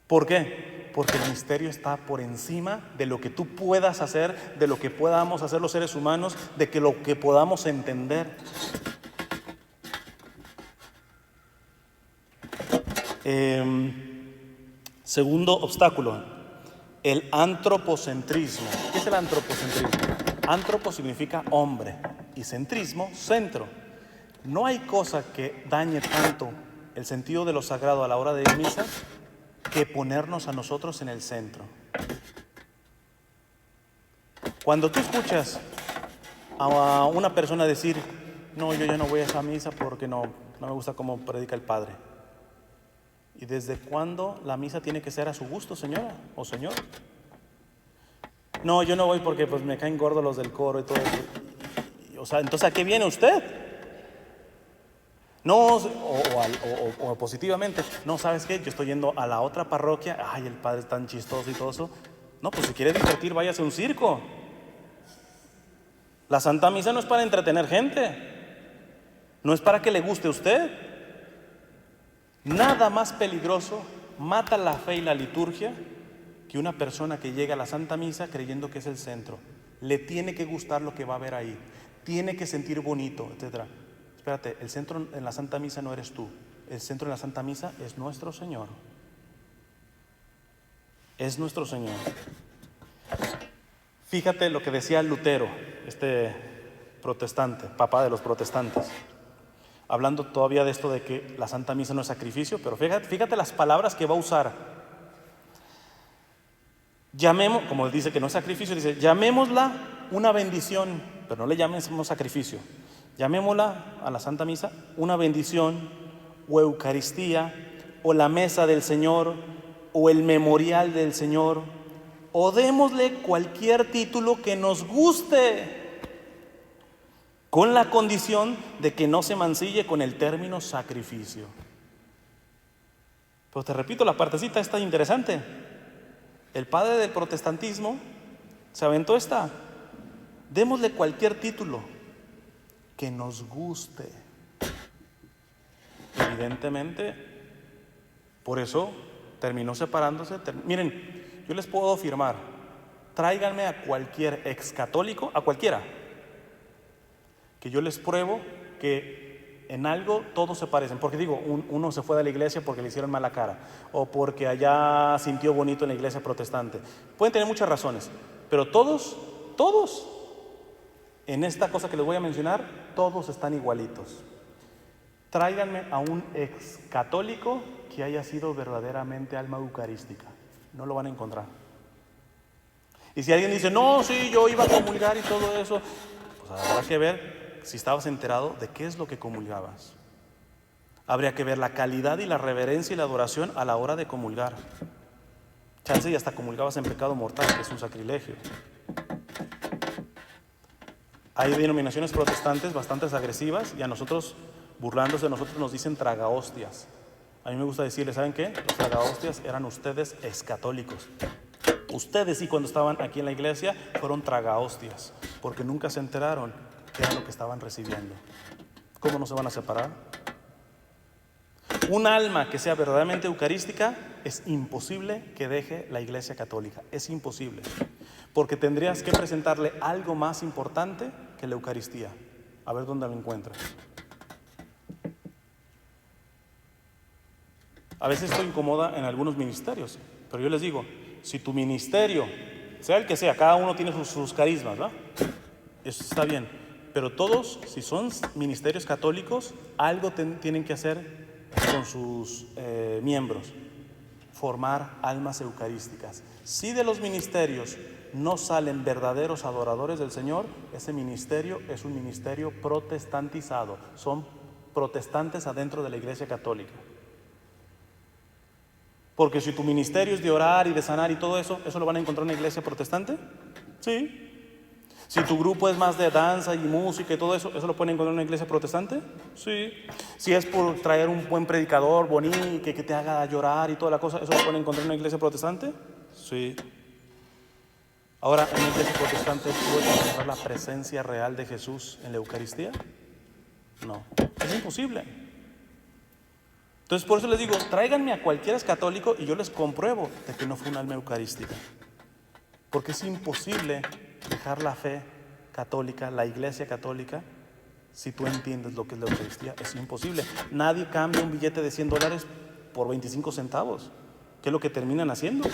¿Por qué? Porque el misterio está por encima de lo que tú puedas hacer, de lo que podamos hacer los seres humanos, de que lo que podamos entender. Segundo obstáculo, el antropocentrismo. ¿Qué es el antropocentrismo? Antropo significa hombre y centrismo, centro. No hay cosa que dañe tanto el sentido de lo sagrado a la hora de misa que ponernos a nosotros en el centro. Cuando tú escuchas a una persona decir, no, yo ya no voy a esa misa porque no me gusta cómo predica el padre. ¿Y desde cuándo la misa tiene que ser a su gusto, señora o señor? No, yo no voy porque pues me caen gordos los del coro y todo eso. O sea, entonces ¿a qué viene usted? No, o positivamente, no, ¿sabes qué? Yo estoy yendo a la otra parroquia, ay, el padre es tan chistoso y todo eso. No, pues si quiere divertir, váyase a un circo. La Santa Misa no es para entretener gente, no es para que le guste a usted. Nada más peligroso, mata la fe y la liturgia, que una persona que llega a la Santa Misa creyendo que es el centro. Le tiene que gustar lo que va a ver ahí, tiene que sentir bonito, etc. Espérate, el centro en la Santa Misa no eres tú, el centro en la Santa Misa es nuestro Señor. Es nuestro Señor. Fíjate lo que decía Lutero, este protestante, papá de los protestantes, hablando todavía de esto de que la Santa Misa no es sacrificio, pero fíjate las palabras que va a usar. Llamemos, como dice que no es sacrificio, dice, llamémosla una bendición, pero no le llamemos sacrificio. Llamémosla a la Santa Misa una bendición o Eucaristía o la mesa del Señor o el memorial del Señor, o démosle cualquier título que nos guste, con la condición de que no se mancille con el término sacrificio. Pues te repito, la partecita está interesante. El padre del protestantismo se aventó esta: démosle cualquier título que nos guste. Evidentemente, por eso terminó separándose. Miren, yo les puedo afirmar, tráiganme a cualquier ex católico, a cualquiera, que yo les pruebo que en algo todos se parecen. Porque digo, uno se fue de la iglesia porque le hicieron mala cara, o porque allá sintió bonito en la iglesia protestante. Pueden tener muchas razones, pero todos, en esta cosa que les voy a mencionar, todos están igualitos. Tráiganme a un ex católico que haya sido verdaderamente alma eucarística. No lo van a encontrar. Y si alguien dice, no, sí, yo iba a comulgar y todo eso, pues habrá que ver si estabas enterado de qué es lo que comulgabas. Habría que ver la calidad y la reverencia y la adoración a la hora de comulgar. Chance y hasta comulgabas en pecado mortal, que es un sacrilegio. Hay denominaciones protestantes bastante agresivas y a nosotros, burlándose de nosotros, nos dicen tragahostias. A mí me gusta decirles, ¿saben qué? Los tragahostias eran ustedes excatólicos. Ustedes sí, cuando estaban aquí en la iglesia, fueron tragahostias, porque nunca se enteraron qué era lo que estaban recibiendo. ¿Cómo no se van a separar? Un alma que sea verdaderamente eucarística, es imposible que deje la iglesia católica. Es imposible, porque tendrías que presentarle algo más importante que la Eucaristía. A ver dónde lo encuentras. A veces esto incomoda en algunos ministerios, pero yo les digo, si tu ministerio, sea el que sea, cada uno tiene sus carismas, ¿verdad? Eso está bien, pero todos, si son ministerios católicos, algo tienen que hacer con sus miembros: formar almas eucarísticas. Si de los ministerios no salen verdaderos adoradores del Señor, ese ministerio es un ministerio protestantizado, son protestantes adentro de la iglesia católica. Porque si tu ministerio es de orar y de sanar y todo eso, ¿eso lo van a encontrar en una iglesia protestante? Sí. Si tu grupo es más de danza y música y todo eso, ¿eso lo pueden encontrar en una iglesia protestante? Sí. Si es por traer un buen predicador bonito que te haga llorar y toda la cosa, ¿eso lo pueden encontrar en una iglesia protestante? Sí. Ahora, ¿en una iglesia protestante puedes encontrar la presencia real de Jesús en la Eucaristía? No, es imposible. Entonces, por eso les digo, tráiganme a cualquiera es católico y yo les compruebo de que no fue un alma eucarística. Porque es imposible dejar la fe católica, la iglesia católica, si tú entiendes lo que es la Eucaristía. Es imposible. Nadie cambia un billete de $100 por 25 centavos, que es lo que terminan haciendo.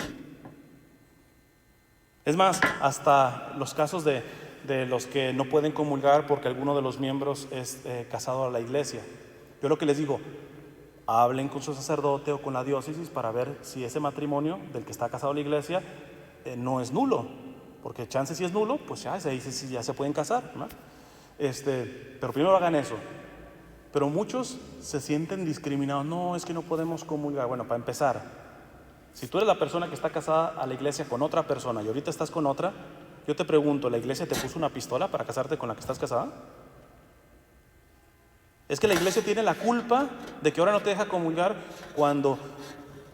Es más, hasta los casos de los que no pueden comulgar porque alguno de los miembros es casado a la iglesia. Yo lo que les digo, hablen con su sacerdote o con la diócesis para ver si ese matrimonio del que está casado a la iglesia no es nulo, porque chance si es nulo, pues ya se dice si ya se pueden casar, ¿no? Pero primero hagan eso. Pero muchos se sienten discriminados. No, es que no podemos comulgar. Bueno, para empezar, si tú eres la persona que está casada a la iglesia con otra persona y ahorita estás con otra, yo te pregunto, ¿la iglesia te puso una pistola para casarte con la que estás casada? Es que la iglesia tiene la culpa de que ahora no te deja comulgar cuando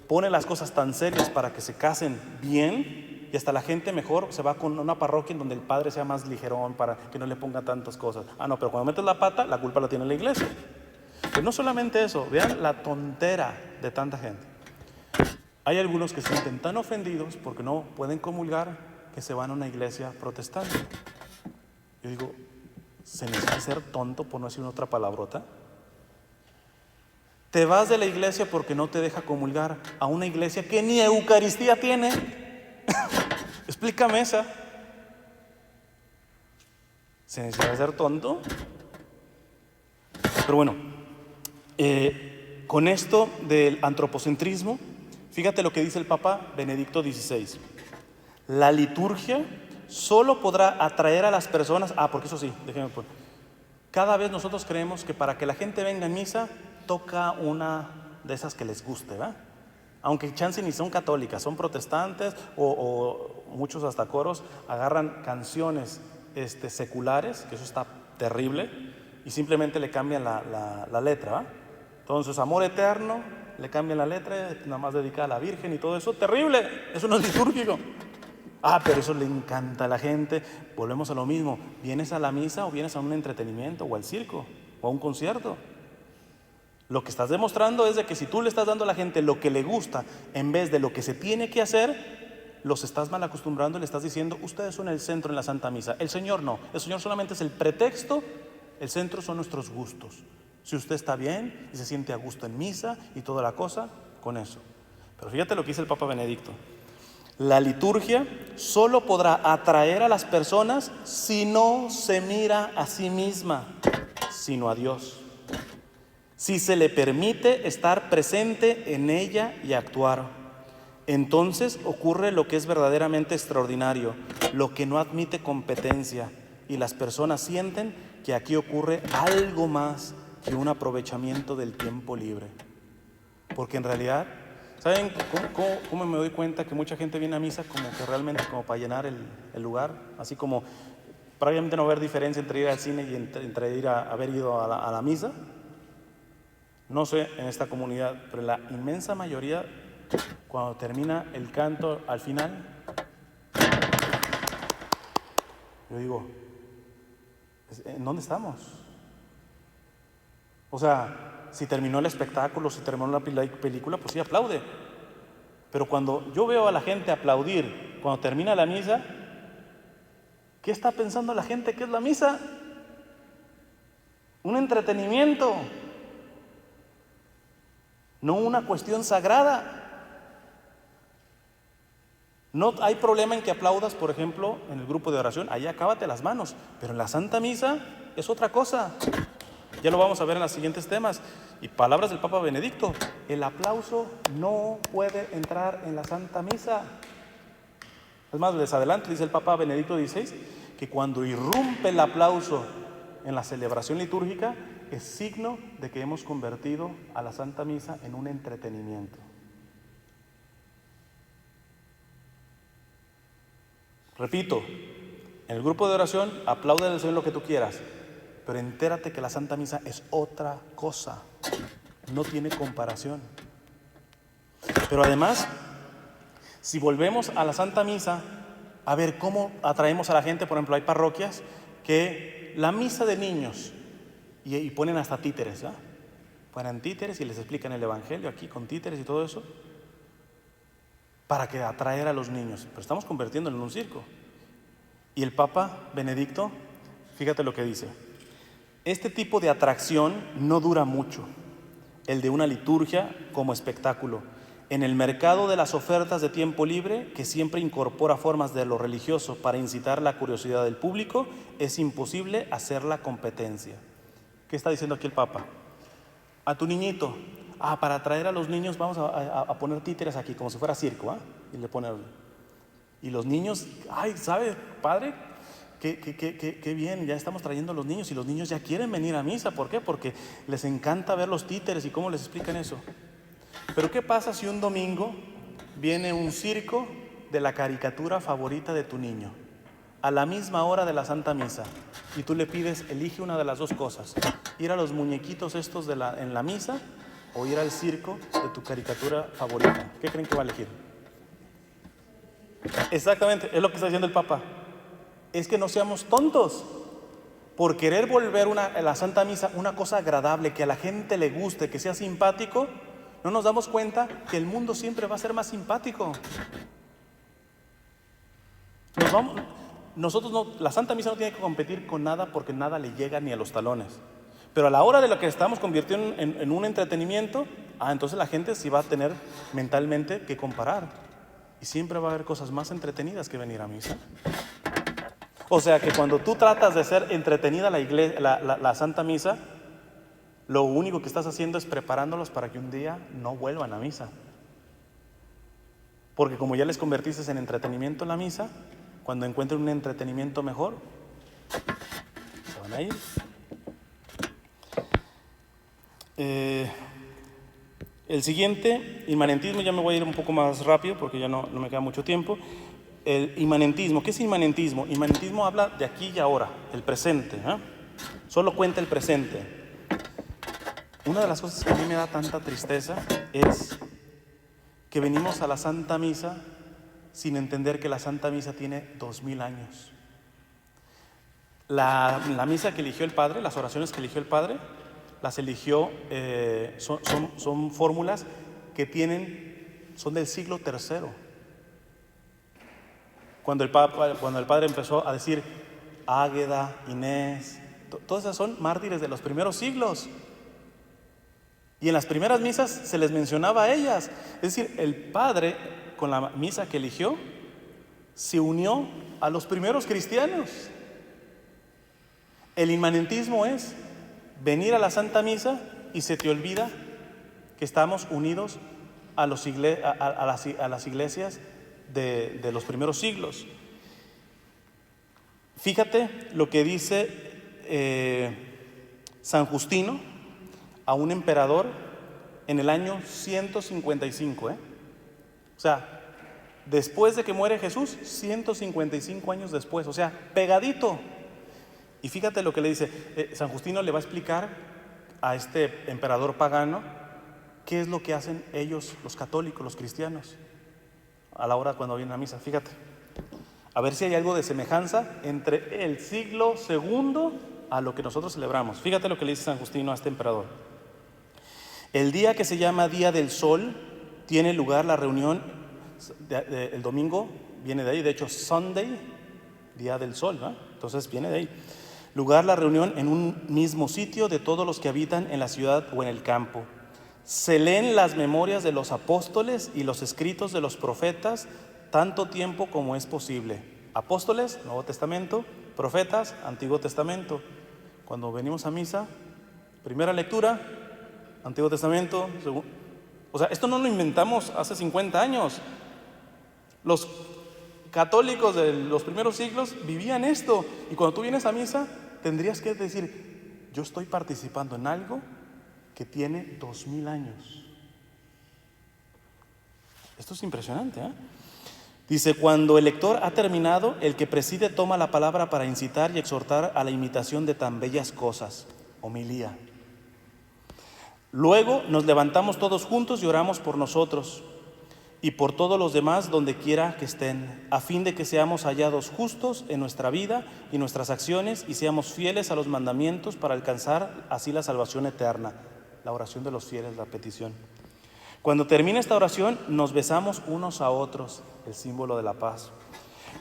pone las cosas tan serias para que se casen bien, y hasta la gente mejor se va con una parroquia en donde el padre sea más ligerón para que no le ponga tantas cosas. Ah, no, pero cuando metes la pata, la culpa la tiene la iglesia. Pero no solamente eso, vean la tontera de tanta gente. Hay algunos que se sienten tan ofendidos porque no pueden comulgar que se van a una iglesia protestante. Yo digo, ¿se necesita ser tonto por no decir otra palabrota? Te vas de la iglesia porque no te deja comulgar a una iglesia que ni Eucaristía tiene. Explícame esa. ¿Se necesita ser tonto? Pero bueno, con esto del antropocentrismo, fíjate lo que dice el Papa Benedicto XVI. La liturgia solo podrá atraer a las personas. Porque eso sí, déjenme poner. Cada vez nosotros creemos que para que la gente venga a misa, toca una de esas que les guste, ¿verdad? Aunque chance ni son católicas, son protestantes o muchos hasta coros agarran canciones seculares, que eso está terrible, y simplemente le cambian la letra, ¿verdad? Entonces, amor eterno, le cambian la letra, nada más dedicada a la Virgen y todo eso, terrible, eso no es litúrgico. Pero eso le encanta a la gente. Volvemos a lo mismo, ¿vienes a la misa o vienes a un entretenimiento o al circo o a un concierto? Lo que estás demostrando es de que si tú le estás dando a la gente lo que le gusta en vez de lo que se tiene que hacer, los estás mal acostumbrando y le estás diciendo, ustedes son el centro en la Santa Misa. El Señor no, el Señor solamente es el pretexto, el centro son nuestros gustos. Si usted está bien y se siente a gusto en misa y toda la cosa, con eso. Pero fíjate lo que dice el Papa Benedicto. La liturgia solo podrá atraer a las personas si no se mira a sí misma, sino a Dios. Si se le permite estar presente en ella y actuar, entonces ocurre lo que es verdaderamente extraordinario, lo que no admite competencia, y las personas sienten que aquí ocurre algo más que un aprovechamiento del tiempo libre. Porque en realidad, ¿saben cómo me doy cuenta que mucha gente viene a misa como que realmente como para llenar el lugar? Así como, probablemente no haber diferencia entre ir al cine y entre ir a haber ido a la misa. No sé en esta comunidad, pero la inmensa mayoría, cuando termina el canto al final, yo digo, ¿en dónde estamos? O sea, si terminó el espectáculo, si terminó la película, pues sí, aplaude. Pero cuando yo veo a la gente aplaudir cuando termina la misa, ¿qué está pensando la gente que es la misa? Un entretenimiento, no una cuestión sagrada. No hay problema en que aplaudas, por ejemplo, en el grupo de oración, ahí acábate las manos, pero en la Santa Misa es otra cosa. Ya lo vamos a ver en los siguientes temas. Y palabras del Papa Benedicto, el aplauso no puede entrar en la Santa Misa. Es más, les adelanto, dice el Papa Benedicto XVI, que cuando irrumpe el aplauso en la celebración litúrgica, es signo de que hemos convertido a la Santa Misa en un entretenimiento. Repito, en el grupo de oración, aplaude al Señor lo que tú quieras, pero entérate que la Santa Misa es otra cosa, no tiene comparación. Pero además, si volvemos a la Santa Misa, a ver cómo atraemos a la gente. Por ejemplo, hay parroquias que la misa de niños, y ponen hasta títeres, ¿verdad? Ponen títeres y les explican el Evangelio aquí con títeres y todo eso, para que atraer a los niños. Pero estamos convirtiéndolo en un circo. Y el Papa Benedicto, fíjate lo que dice: este tipo de atracción no dura mucho, el de una liturgia como espectáculo. En el mercado de las ofertas de tiempo libre, que siempre incorpora formas de lo religioso para incitar la curiosidad del público, es imposible hacer la competencia. ¿Qué está diciendo aquí el Papa? A tu niñito, para atraer a los niños vamos a poner títeres aquí, como si fuera circo, y le pone. Y los niños, ¿sabe, padre? Qué bien, ya estamos trayendo a los niños y los niños ya quieren venir a misa. ¿Por qué? Porque les encanta ver los títeres y cómo les explican eso. Pero ¿qué pasa si un domingo viene un circo de la caricatura favorita de tu niño a la misma hora de la Santa Misa y tú le pides, elige una de las dos cosas: ir a los muñequitos estos en la misa o ir al circo de tu caricatura favorita? ¿Qué creen que va a elegir? Exactamente, es lo que está diciendo el Papa. Es que no seamos tontos por querer volver la Santa Misa una cosa agradable, que a la gente le guste, que sea simpático. No nos damos cuenta que el mundo siempre va a ser más simpático. La Santa Misa no tiene que competir con nada, porque nada le llega ni a los talones. Pero a la hora de lo que estamos convirtiendo en un entretenimiento, entonces la gente sí va a tener mentalmente que comparar. Y siempre va a haber cosas más entretenidas que venir a misa. O sea que cuando tú tratas de ser entretenida la Santa Misa, lo único que estás haciendo es preparándolos para que un día no vuelvan a misa. Porque como ya les convertiste en entretenimiento en la misa, cuando encuentren un entretenimiento mejor, se van a ir. El siguiente, inmanentismo, ya me voy a ir un poco más rápido porque ya no me queda mucho tiempo. El inmanentismo, ¿qué es inmanentismo? Inmanentismo habla de aquí y ahora, el presente, solo cuenta el presente. Una de las cosas que a mí me da tanta tristeza es que venimos a la Santa Misa sin entender que la Santa Misa tiene 2000 años. La misa que eligió el Padre, las oraciones que eligió el Padre, las eligió, son fórmulas que son del siglo III. Cuando el Padre empezó a decir Águeda, Inés, todas esas son mártires de los primeros siglos. Y en las primeras misas se les mencionaba a ellas. Es decir, el Padre, con la misa que eligió, se unió a los primeros cristianos. El inmanentismo es venir a la Santa Misa y se te olvida que estamos unidos a las iglesias de los primeros siglos. Fíjate lo que dice San Justino a un emperador en el año 155. O sea, después de que muere Jesús, 155 años después, o sea, pegadito. Y fíjate lo que le dice, San Justino le va a explicar a este emperador pagano qué es lo que hacen ellos, los católicos, los cristianos, a la hora cuando vienen a misa. Fíjate, a ver si hay algo de semejanza entre el siglo II a lo que nosotros celebramos. Fíjate lo que le dice San Justino a este emperador. El día que se llama Día del Sol tiene lugar la reunión, el domingo viene de ahí, de hecho Sunday, Día del Sol, ¿no? Entonces viene de ahí. Lugar la reunión en un mismo sitio de todos los que habitan en la ciudad o en el campo. Se leen las memorias de los apóstoles y los escritos de los profetas tanto tiempo como es posible. Apóstoles, Nuevo Testamento; profetas, Antiguo Testamento. Cuando venimos a misa, primera lectura, Antiguo Testamento. O sea, esto no lo inventamos hace 50 años. Los católicos de los primeros siglos vivían esto. Y cuando tú vienes a misa, tendrías que decir, yo estoy participando en algo que tiene 2000 años. Esto es impresionante, Dice, cuando el lector ha terminado, el que preside toma la palabra para incitar y exhortar a la imitación de tan bellas cosas. Homilía. Luego nos levantamos todos juntos y oramos por nosotros y por todos los demás donde quiera que estén, a fin de que seamos hallados justos en nuestra vida y nuestras acciones y seamos fieles a los mandamientos para alcanzar así la salvación eterna. La oración de los fieles, la petición. Cuando termina esta oración, nos besamos unos a otros, el símbolo de la paz.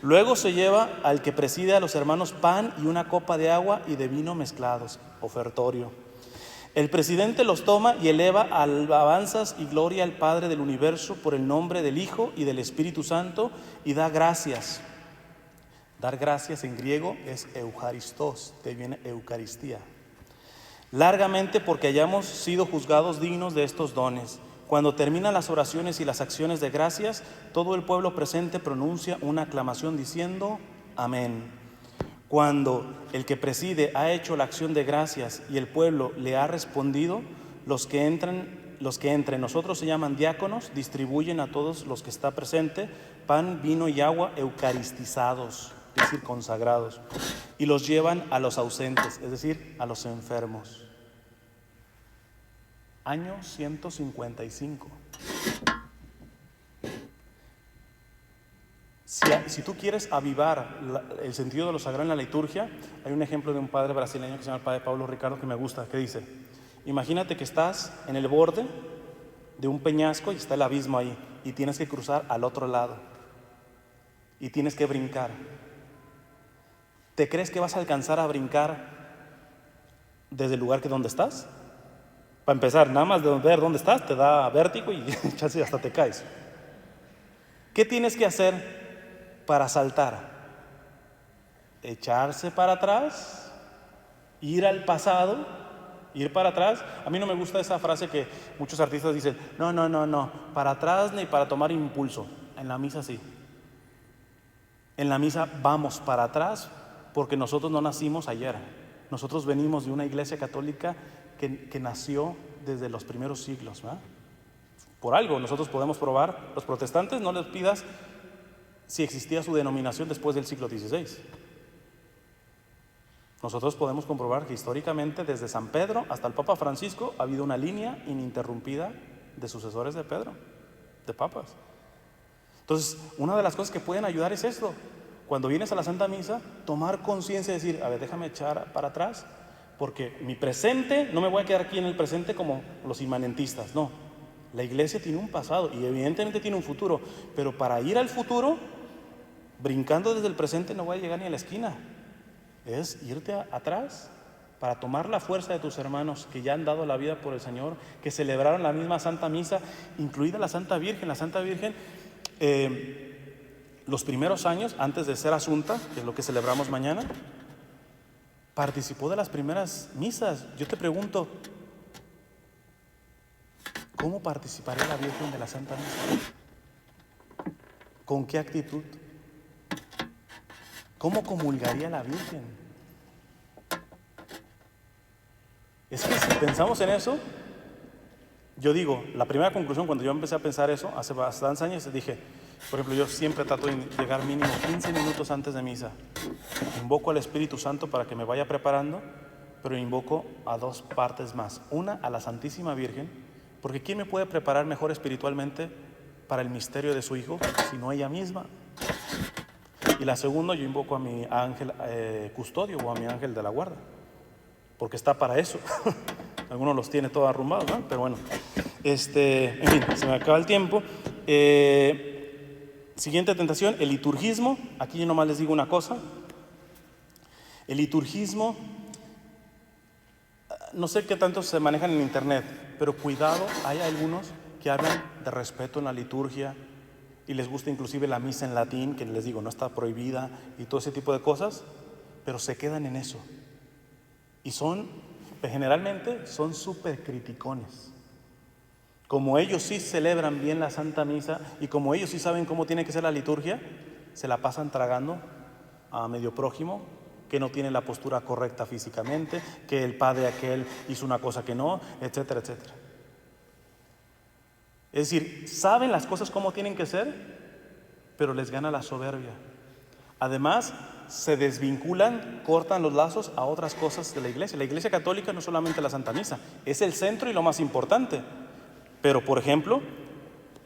Luego se lleva al que preside a los hermanos pan y una copa de agua y de vino mezclados, ofertorio. El presidente los toma y eleva alabanzas y gloria al Padre del universo por el nombre del Hijo y del Espíritu Santo y da gracias. Dar gracias en griego es eucharistos, de ahí viene Eucaristía. Largamente porque hayamos sido juzgados dignos de estos dones. Cuando terminan las oraciones y las acciones de gracias, todo el pueblo presente pronuncia una aclamación diciendo amén. Cuando el que preside ha hecho la acción de gracias y el pueblo le ha respondido, los que entre nosotros se llaman diáconos, distribuyen a todos los que está presente pan, vino y agua eucaristizados, es decir, consagrados, y los llevan a los ausentes, es decir, a los enfermos. Año 155. Si tú quieres avivar el sentido de lo sagrado en la liturgia, hay un ejemplo de un padre brasileño que se llama el padre Pablo Ricardo que me gusta, que dice, imagínate que estás en el borde de un peñasco y está el abismo ahí y tienes que cruzar al otro lado y tienes que brincar. ¿Te crees que vas a alcanzar a brincar desde el lugar que donde estás? Para empezar, nada más de ver dónde estás te da vértigo y hasta te caes. ¿Qué tienes que hacer para saltar? Echarse para atrás, ir al pasado, ir para atrás. A mí no me gusta esa frase que muchos artistas dicen, no, para atrás ni para tomar impulso. En la misa sí. En la misa vamos para atrás porque nosotros no nacimos ayer. Nosotros venimos de una iglesia católica que nació desde los primeros siglos, ¿verdad? Por algo nosotros podemos probar. Los protestantes, no les pidas si existía su denominación después del siglo XVI. Nosotros podemos comprobar que históricamente desde San Pedro hasta el Papa Francisco ha habido una línea ininterrumpida de sucesores de Pedro, de papas. Entonces, una de las cosas que pueden ayudar es esto. Cuando vienes a la Santa Misa, tomar conciencia y decir, a ver, déjame echar para atrás, porque mi presente, no me voy a quedar aquí en el presente como los inmanentistas, no. La iglesia tiene un pasado y evidentemente tiene un futuro, pero para ir al futuro, brincando desde el presente no voy a llegar ni a la esquina. Es irte atrás para tomar la fuerza de tus hermanos que ya han dado la vida por el Señor, que celebraron la misma Santa Misa, incluida la Santa Virgen. La Santa Virgen, los primeros años, antes de ser asunta, que es lo que celebramos mañana, participó de las primeras misas. Yo te pregunto, ¿cómo participaría la Virgen de la Santa Misa? ¿Con qué actitud? ¿Cómo comulgaría la Virgen? Es que si pensamos en eso, yo digo, la primera conclusión cuando yo empecé a pensar eso, hace bastantes años, dije, por ejemplo, yo siempre trato de llegar mínimo 15 minutos antes de misa. Invoco al Espíritu Santo para que me vaya preparando, pero invoco a dos partes más. Una, a la Santísima Virgen, porque ¿quién me puede preparar mejor espiritualmente para el misterio de su Hijo, sino ella misma? Y la segunda, yo invoco a mi ángel custodio o a mi ángel de la guarda, porque está para eso. Algunos los tiene todos arrumbados, ¿no? Pero bueno, en fin, se me acaba el tiempo. Siguiente tentación, el liturgismo. Aquí yo nomás les digo una cosa. El liturgismo, no sé qué tanto se manejan en internet, pero cuidado, hay algunos que hablan de respeto en la liturgia y les gusta inclusive la misa en latín, que les digo, no está prohibida y todo ese tipo de cosas, pero se quedan en eso. Y generalmente son súper criticones. Como ellos sí celebran bien la Santa Misa y como ellos sí saben cómo tiene que ser la liturgia, se la pasan tragando a medio prójimo que no tiene la postura correcta físicamente, que el padre aquel hizo una cosa que no, etcétera, etcétera. Es decir, saben las cosas cómo tienen que ser, pero les gana la soberbia. Además, se desvinculan, cortan los lazos a otras cosas de la iglesia. La iglesia católica no es solamente la Santa Misa, es el centro y lo más importante. Pero, por ejemplo,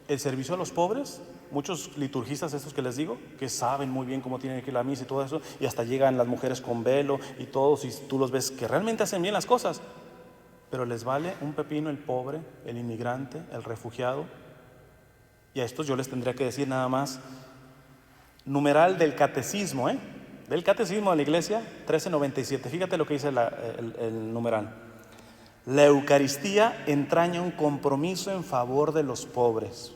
el servicio a los pobres, muchos liturgistas estos que les digo, que saben muy bien cómo tiene que ir la misa y todo eso, y hasta llegan las mujeres con velo y todos, y tú los ves que realmente hacen bien las cosas, pero les vale un pepino el pobre, el inmigrante, el refugiado. Y a estos yo les tendría que decir nada más, numeral del catecismo, del catecismo de la iglesia, 1397. Fíjate lo que dice el numeral. La Eucaristía entraña un compromiso en favor de los pobres.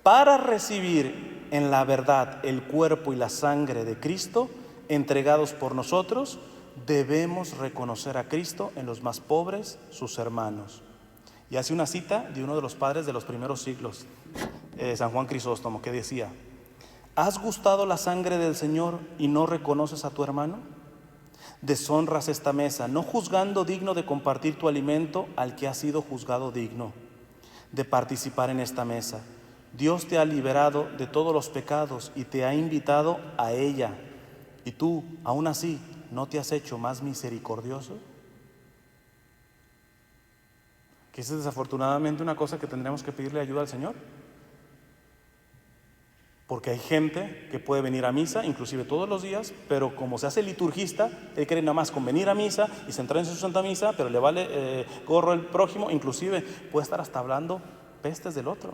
Para recibir en la verdad el cuerpo y la sangre de Cristo, entregados por nosotros, debemos reconocer a Cristo en los más pobres, sus hermanos. Y hace una cita de uno de los padres de los primeros siglos, San Juan Crisóstomo, que decía: ¿has gustado la sangre del Señor y no reconoces a tu hermano? Deshonras esta mesa, no juzgando digno de compartir tu alimento al que ha sido juzgado digno de participar en esta mesa. Dios te ha liberado de todos los pecados y te ha invitado a ella. ¿Y tú, aún así, no te has hecho más misericordioso? Que esa es desafortunadamente una cosa que tendremos que pedirle ayuda al Señor. Porque hay gente que puede venir a misa, inclusive todos los días, pero como se hace liturgista, él cree nada más con venir a misa y centrarse en su Santa Misa, pero le vale gorro el prójimo, inclusive puede estar hasta hablando pestes del otro.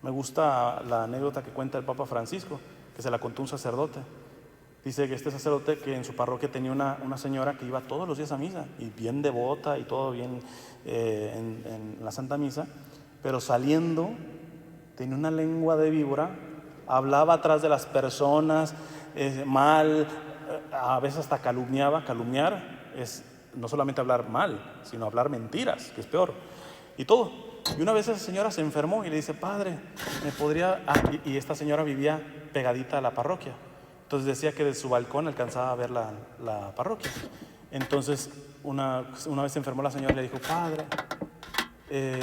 Me gusta la anécdota que cuenta el Papa Francisco, que se la contó un sacerdote. Dice que este sacerdote, que en su parroquia tenía una señora que iba todos los días a misa, y bien devota y todo bien en la Santa Misa, pero saliendo tenía una lengua de víbora, hablaba atrás de las personas mal, a veces hasta calumniaba. Calumniar es no solamente hablar mal, sino hablar mentiras, que es peor, y todo. Y una vez esa señora se enfermó y le dice: padre, ¿me podría...? Y esta señora vivía pegadita a la parroquia, entonces decía que de su balcón alcanzaba a ver la parroquia. Entonces una vez se enfermó la señora y le dijo: padre,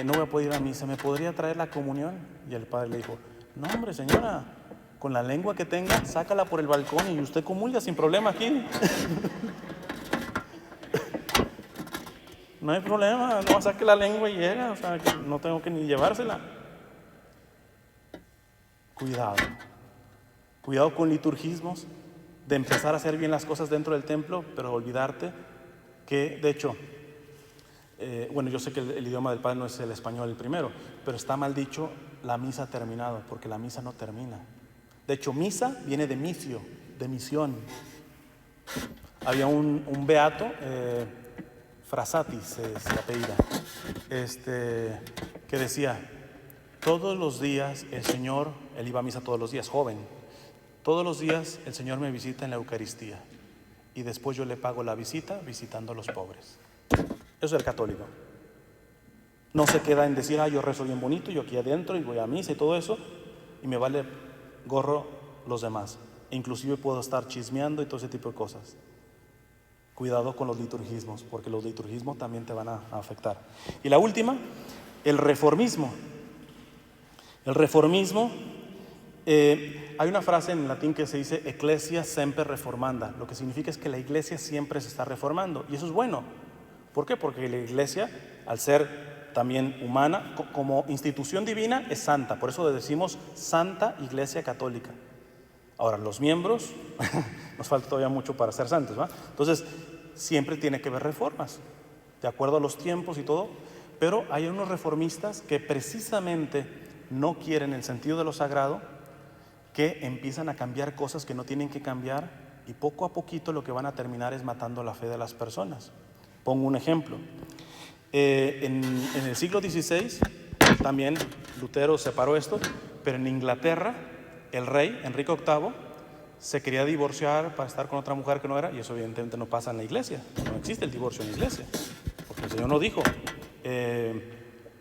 no voy a poder ir a misa, ¿me podría traer la comunión? Y el padre le dijo: no, hombre, señora, con la lengua que tenga, sácala por el balcón y usted comulga sin problema aquí. No hay problema, no saque la lengua y llega, o sea, que no tengo que ni llevársela. Cuidado con liturgismos, de empezar a hacer bien las cosas dentro del templo, pero olvidarte que, de hecho, bueno, yo sé que el idioma del Padre no es el español el primero, pero está mal dicho la misa ha terminado, porque la misa no termina. De hecho, misa viene de misio, de misión. Había un beato, Frassati se apellida, que decía: todos los días el Señor, él iba a misa todos los días, joven, todos los días el Señor me visita en la Eucaristía y después yo le pago la visita visitando a los pobres. Eso es el católico. No se queda en decir: yo rezo bien bonito, yo aquí adentro y voy a misa y todo eso, y me vale gorro los demás. E inclusive puedo estar chismeando y todo ese tipo de cosas. Cuidado con los liturgismos, porque los liturgismos también te van a afectar. Y la última, el reformismo. El reformismo, hay una frase en latín que se dice Ecclesia semper reformanda. Lo que significa es que la iglesia siempre se está reformando, y eso es bueno. ¿Por qué? Porque la iglesia, al ser también humana, como institución divina, es santa. Por eso decimos Santa Iglesia Católica. Ahora, los miembros, nos falta todavía mucho para ser santos, ¿va? Entonces, siempre tiene que haber reformas, de acuerdo a los tiempos y todo, pero hay unos reformistas que precisamente no quieren el sentido de lo sagrado, que empiezan a cambiar cosas que no tienen que cambiar, y poco a poquito lo que van a terminar es matando la fe de las personas. Pongo un ejemplo. En el siglo XVI también Lutero separó esto, pero en Inglaterra el rey Enrique VIII se quería divorciar para estar con otra mujer que no era, y eso evidentemente no pasa en la iglesia. No existe el divorcio en la iglesia, porque el Señor no dijo: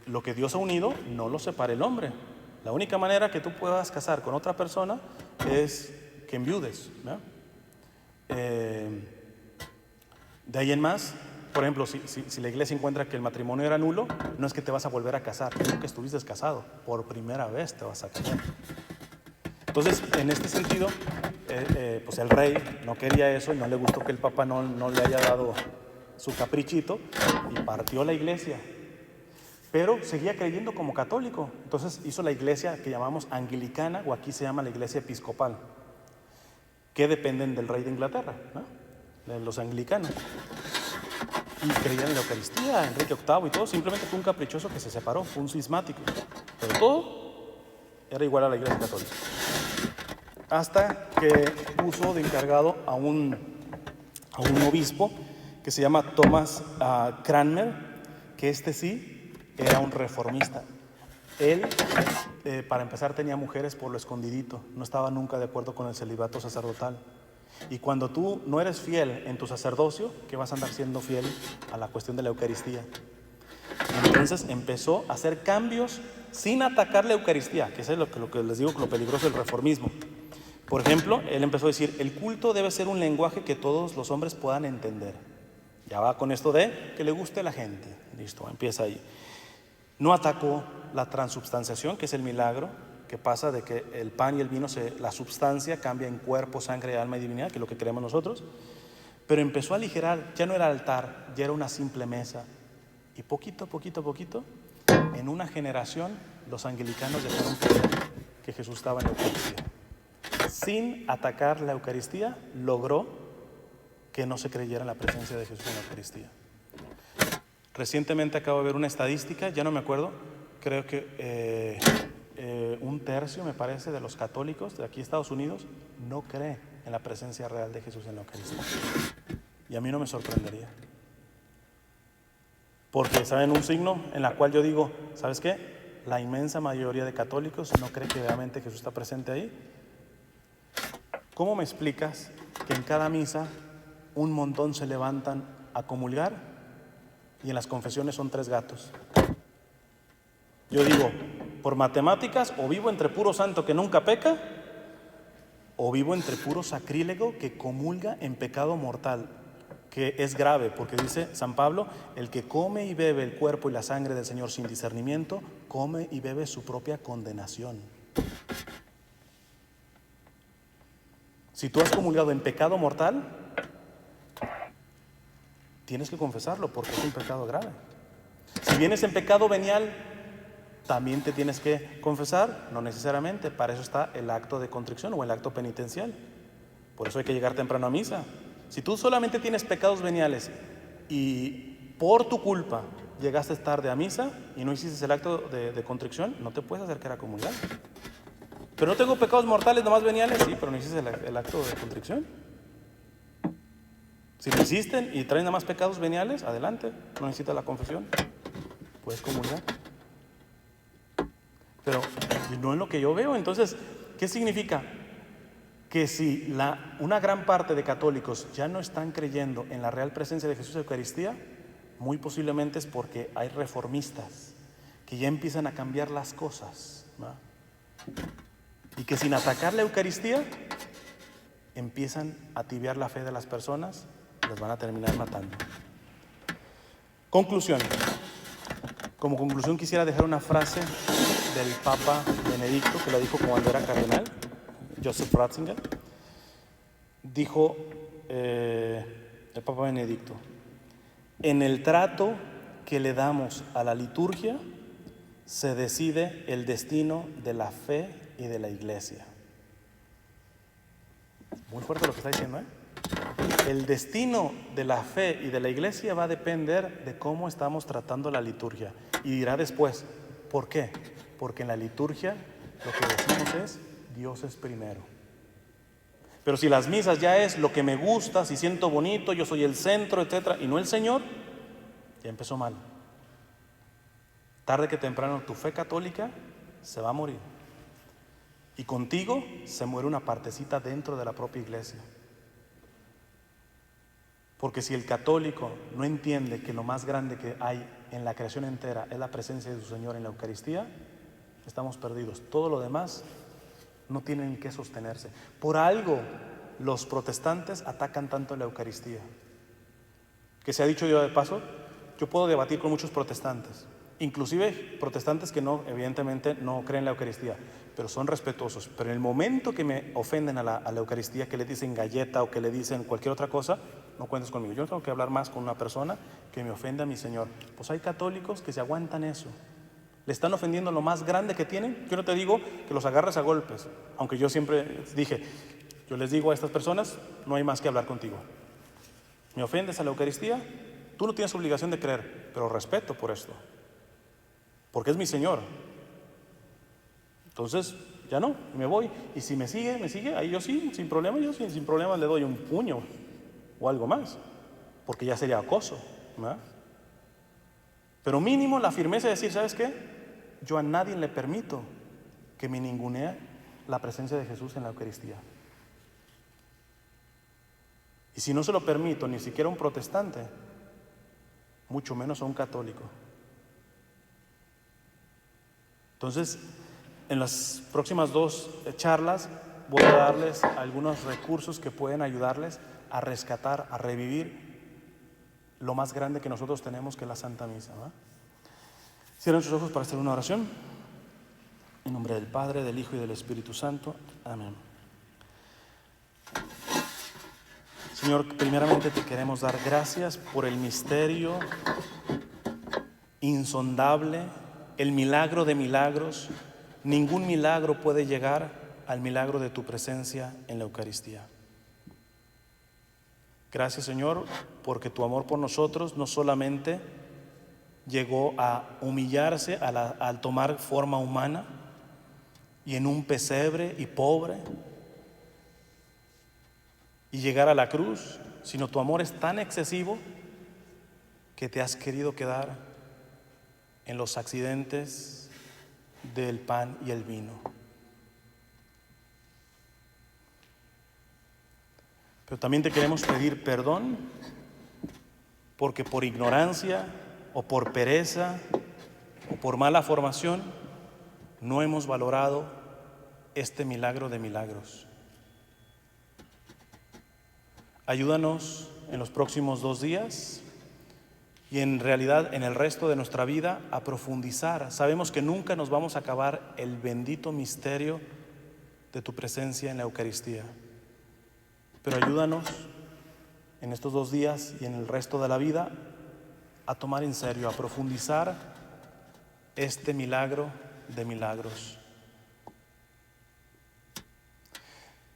lo que Dios ha unido no lo separe el hombre. La única manera que tú puedas casar con otra persona es que enviudes, ¿no? De ahí en más, por ejemplo, si la iglesia encuentra que el matrimonio era nulo, no es que te vas a volver a casar, es que estuviste casado, por primera vez te vas a casar. Entonces, en este sentido, pues el rey no quería eso y no le gustó que el Papa no le haya dado su caprichito y partió la iglesia. Pero seguía creyendo como católico. Entonces hizo la iglesia que llamamos anglicana, o aquí se llama la iglesia episcopal, que dependen del rey de Inglaterra, ¿no? De los anglicanos. Y creían en la Eucaristía, Enrique VIII y todo. Simplemente fue un caprichoso que se separó, fue un cismático. Pero todo era igual a la iglesia católica. Hasta que puso de encargado a un obispo que se llama Thomas Cranmer, que sí era un reformista. Él, para empezar, tenía mujeres por lo escondidito, no estaba nunca de acuerdo con el celibato sacerdotal. Y cuando tú no eres fiel en tu sacerdocio, ¿qué vas a andar siendo fiel a la cuestión de la Eucaristía? Entonces empezó a hacer cambios sin atacar la Eucaristía, que es lo que les digo, lo peligroso del reformismo. Por ejemplo, él empezó a decir, el culto debe ser un lenguaje que todos los hombres puedan entender. Ya va con esto de que le guste a la gente. Listo, empieza ahí. No atacó la transubstanciación, que es el milagro que pasa de que el pan y el vino, la substancia cambia en cuerpo, sangre, alma y divinidad, que es lo que creemos nosotros. Pero empezó a aligerar, ya no era altar, ya era una simple mesa. Y poquito, en una generación, los anglicanos dejaron creer que Jesús estaba en la Eucaristía. Sin atacar la Eucaristía, logró que no se creyera en la presencia de Jesús en la Eucaristía. Recientemente acabo de ver una estadística, ya no me acuerdo, creo que un tercio, me parece, de los católicos de aquí de Estados Unidos no cree en la presencia real de Jesús en la Eucaristía. Y a mí no me sorprendería. Porque, ¿saben? Un signo en la cual yo digo, ¿sabes qué? La inmensa mayoría de católicos no cree que realmente Jesús está presente ahí. ¿Cómo me explicas que en cada misa un montón se levantan a comulgar y en las confesiones son 3 gatos? Yo digo, por matemáticas, o vivo entre puro santo que nunca peca, o vivo entre puro sacrílego que comulga en pecado mortal, que es grave, porque dice San Pablo, el que come y bebe el cuerpo y la sangre del Señor sin discernimiento, come y bebe su propia condenación. Si tú has comulgado en pecado mortal, tienes que confesarlo porque es un pecado grave. Si vienes en pecado venial, también te tienes que confesar, no necesariamente, para eso está el acto de contrición o el acto penitencial. Por eso hay que llegar temprano a misa. Si tú solamente tienes pecados veniales y por tu culpa llegaste tarde a misa y no hiciste el acto de contrición, no te puedes acercar a comulgar. Pero no tengo pecados mortales, nomás veniales, sí, pero no hiciste el acto de contrición. Si lo hiciste y traes nada más pecados veniales, adelante, no necesitas la confesión, puedes comulgar. Pero no es lo que yo veo. Entonces, ¿qué significa? Que si una gran parte de católicos ya no están creyendo en la real presencia de Jesús en la Eucaristía, muy posiblemente es porque hay reformistas que ya empiezan a cambiar las cosas, ¿no? Y que sin atacar la Eucaristía empiezan a tibiar la fe de las personas, las van a terminar matando. Conclusión. Como conclusión quisiera dejar una frase del Papa Benedicto, que la dijo cuando era cardenal, Joseph Ratzinger. Dijo el Papa Benedicto, en el trato que le damos a la liturgia se decide el destino de la fe y de la iglesia. Muy fuerte lo que está diciendo, ¿eh? El destino de la fe y de la iglesia va a depender de cómo estamos tratando la liturgia. Y dirá después, ¿por qué? Porque en la liturgia lo que decimos es, Dios es primero. Pero si las misas ya es lo que me gusta, si siento bonito, yo soy el centro, etcétera, y no el Señor, ya empezó mal. Tarde que temprano tu fe católica se va a morir. Y contigo se muere una partecita dentro de la propia iglesia. Porque si el católico no entiende que lo más grande que hay en la creación entera es la presencia de su Señor en la Eucaristía, estamos perdidos. Todo lo demás no tiene en qué sostenerse. Por algo los protestantes atacan tanto la Eucaristía. Que se ha dicho yo de paso, yo puedo debatir con muchos protestantes, inclusive protestantes que no, evidentemente no creen en la Eucaristía, pero son respetuosos. Pero en el momento que me ofenden a la Eucaristía, que le dicen galleta o que le dicen cualquier otra cosa, no cuentes conmigo. Yo no tengo que hablar más con una persona que me ofende a mi Señor. Pues hay católicos que se aguantan eso. Le están ofendiendo lo más grande que tienen. Yo no te digo que los agarres a golpes, aunque yo siempre dije, yo les digo a estas personas, no hay más que hablar contigo. ¿Me ofendes a la Eucaristía? Tú no tienes obligación de creer, pero respeto por esto, porque es mi Señor. Entonces, ya no, me voy. Y si me sigue, ahí yo sí, sin problema, sin problema le doy un puño o algo más, porque ya sería acoso, ¿verdad? Pero mínimo la firmeza de decir, ¿sabes qué? Yo a nadie le permito que me ningunee la presencia de Jesús en la Eucaristía. Y si no se lo permito ni siquiera a un protestante, mucho menos a un católico. Entonces, en las próximas 2 charlas voy a darles algunos recursos que pueden ayudarles a rescatar, a revivir lo más grande que nosotros tenemos, que es la Santa Misa, ¿verdad? Cierren sus ojos para hacer una oración. En nombre del Padre, del Hijo y del Espíritu Santo. Amén. Señor, primeramente te queremos dar gracias por el misterio insondable, el milagro de milagros. Ningún milagro puede llegar al milagro de tu presencia en la Eucaristía. Gracias, Señor, porque tu amor por nosotros no solamente llegó a humillarse al tomar forma humana y en un pesebre y pobre y llegar a la cruz, sino tu amor es tan excesivo que te has querido quedar en los accidentes del pan y el vino. Pero también te queremos pedir perdón porque por ignorancia o por pereza o por mala formación no hemos valorado este milagro de milagros. Ayúdanos en los próximos 2 días y en realidad en el resto de nuestra vida a profundizar. Sabemos que nunca nos vamos a acabar el bendito misterio de tu presencia en la Eucaristía. Pero ayúdanos en estos 2 días y en el resto de la vida a tomar en serio, a profundizar este milagro de milagros.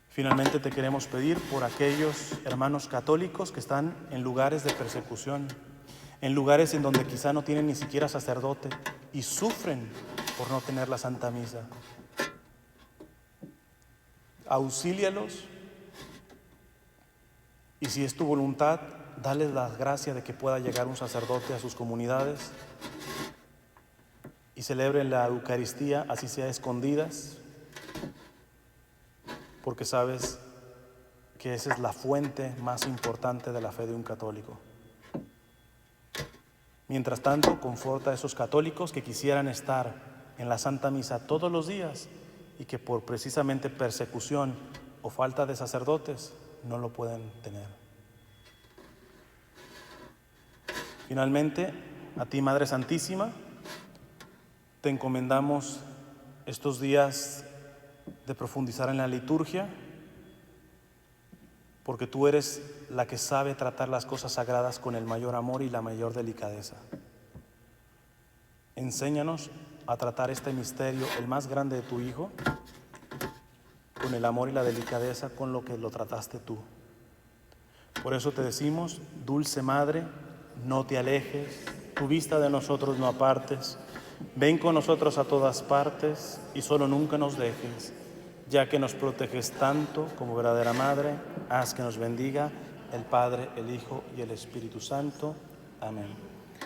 Finalmente te queremos pedir por aquellos hermanos católicos que están en lugares de persecución, en lugares en donde quizá no tienen ni siquiera sacerdote y sufren por no tener la Santa Misa. Auxílialos y si es tu voluntad, dales la gracia de que pueda llegar un sacerdote a sus comunidades y celebren la Eucaristía, así sea a escondidas, porque sabes que esa es la fuente más importante de la fe de un católico. Mientras tanto, conforta a esos católicos que quisieran estar en la Santa Misa todos los días y que por precisamente persecución o falta de sacerdotes no lo pueden tener. Finalmente, a ti, Madre Santísima, te encomendamos estos días de profundizar en la liturgia, porque tú eres la que sabe tratar las cosas sagradas con el mayor amor y la mayor delicadeza. Enséñanos a tratar este misterio, el más grande de tu Hijo, con el amor y la delicadeza con lo que lo trataste tú. Por eso te decimos, dulce Madre, no te alejes, tu vista de nosotros no apartes, ven con nosotros a todas partes y solo nunca nos dejes. Ya que nos proteges tanto como verdadera Madre, haz que nos bendiga el Padre, el Hijo y el Espíritu Santo. Amén.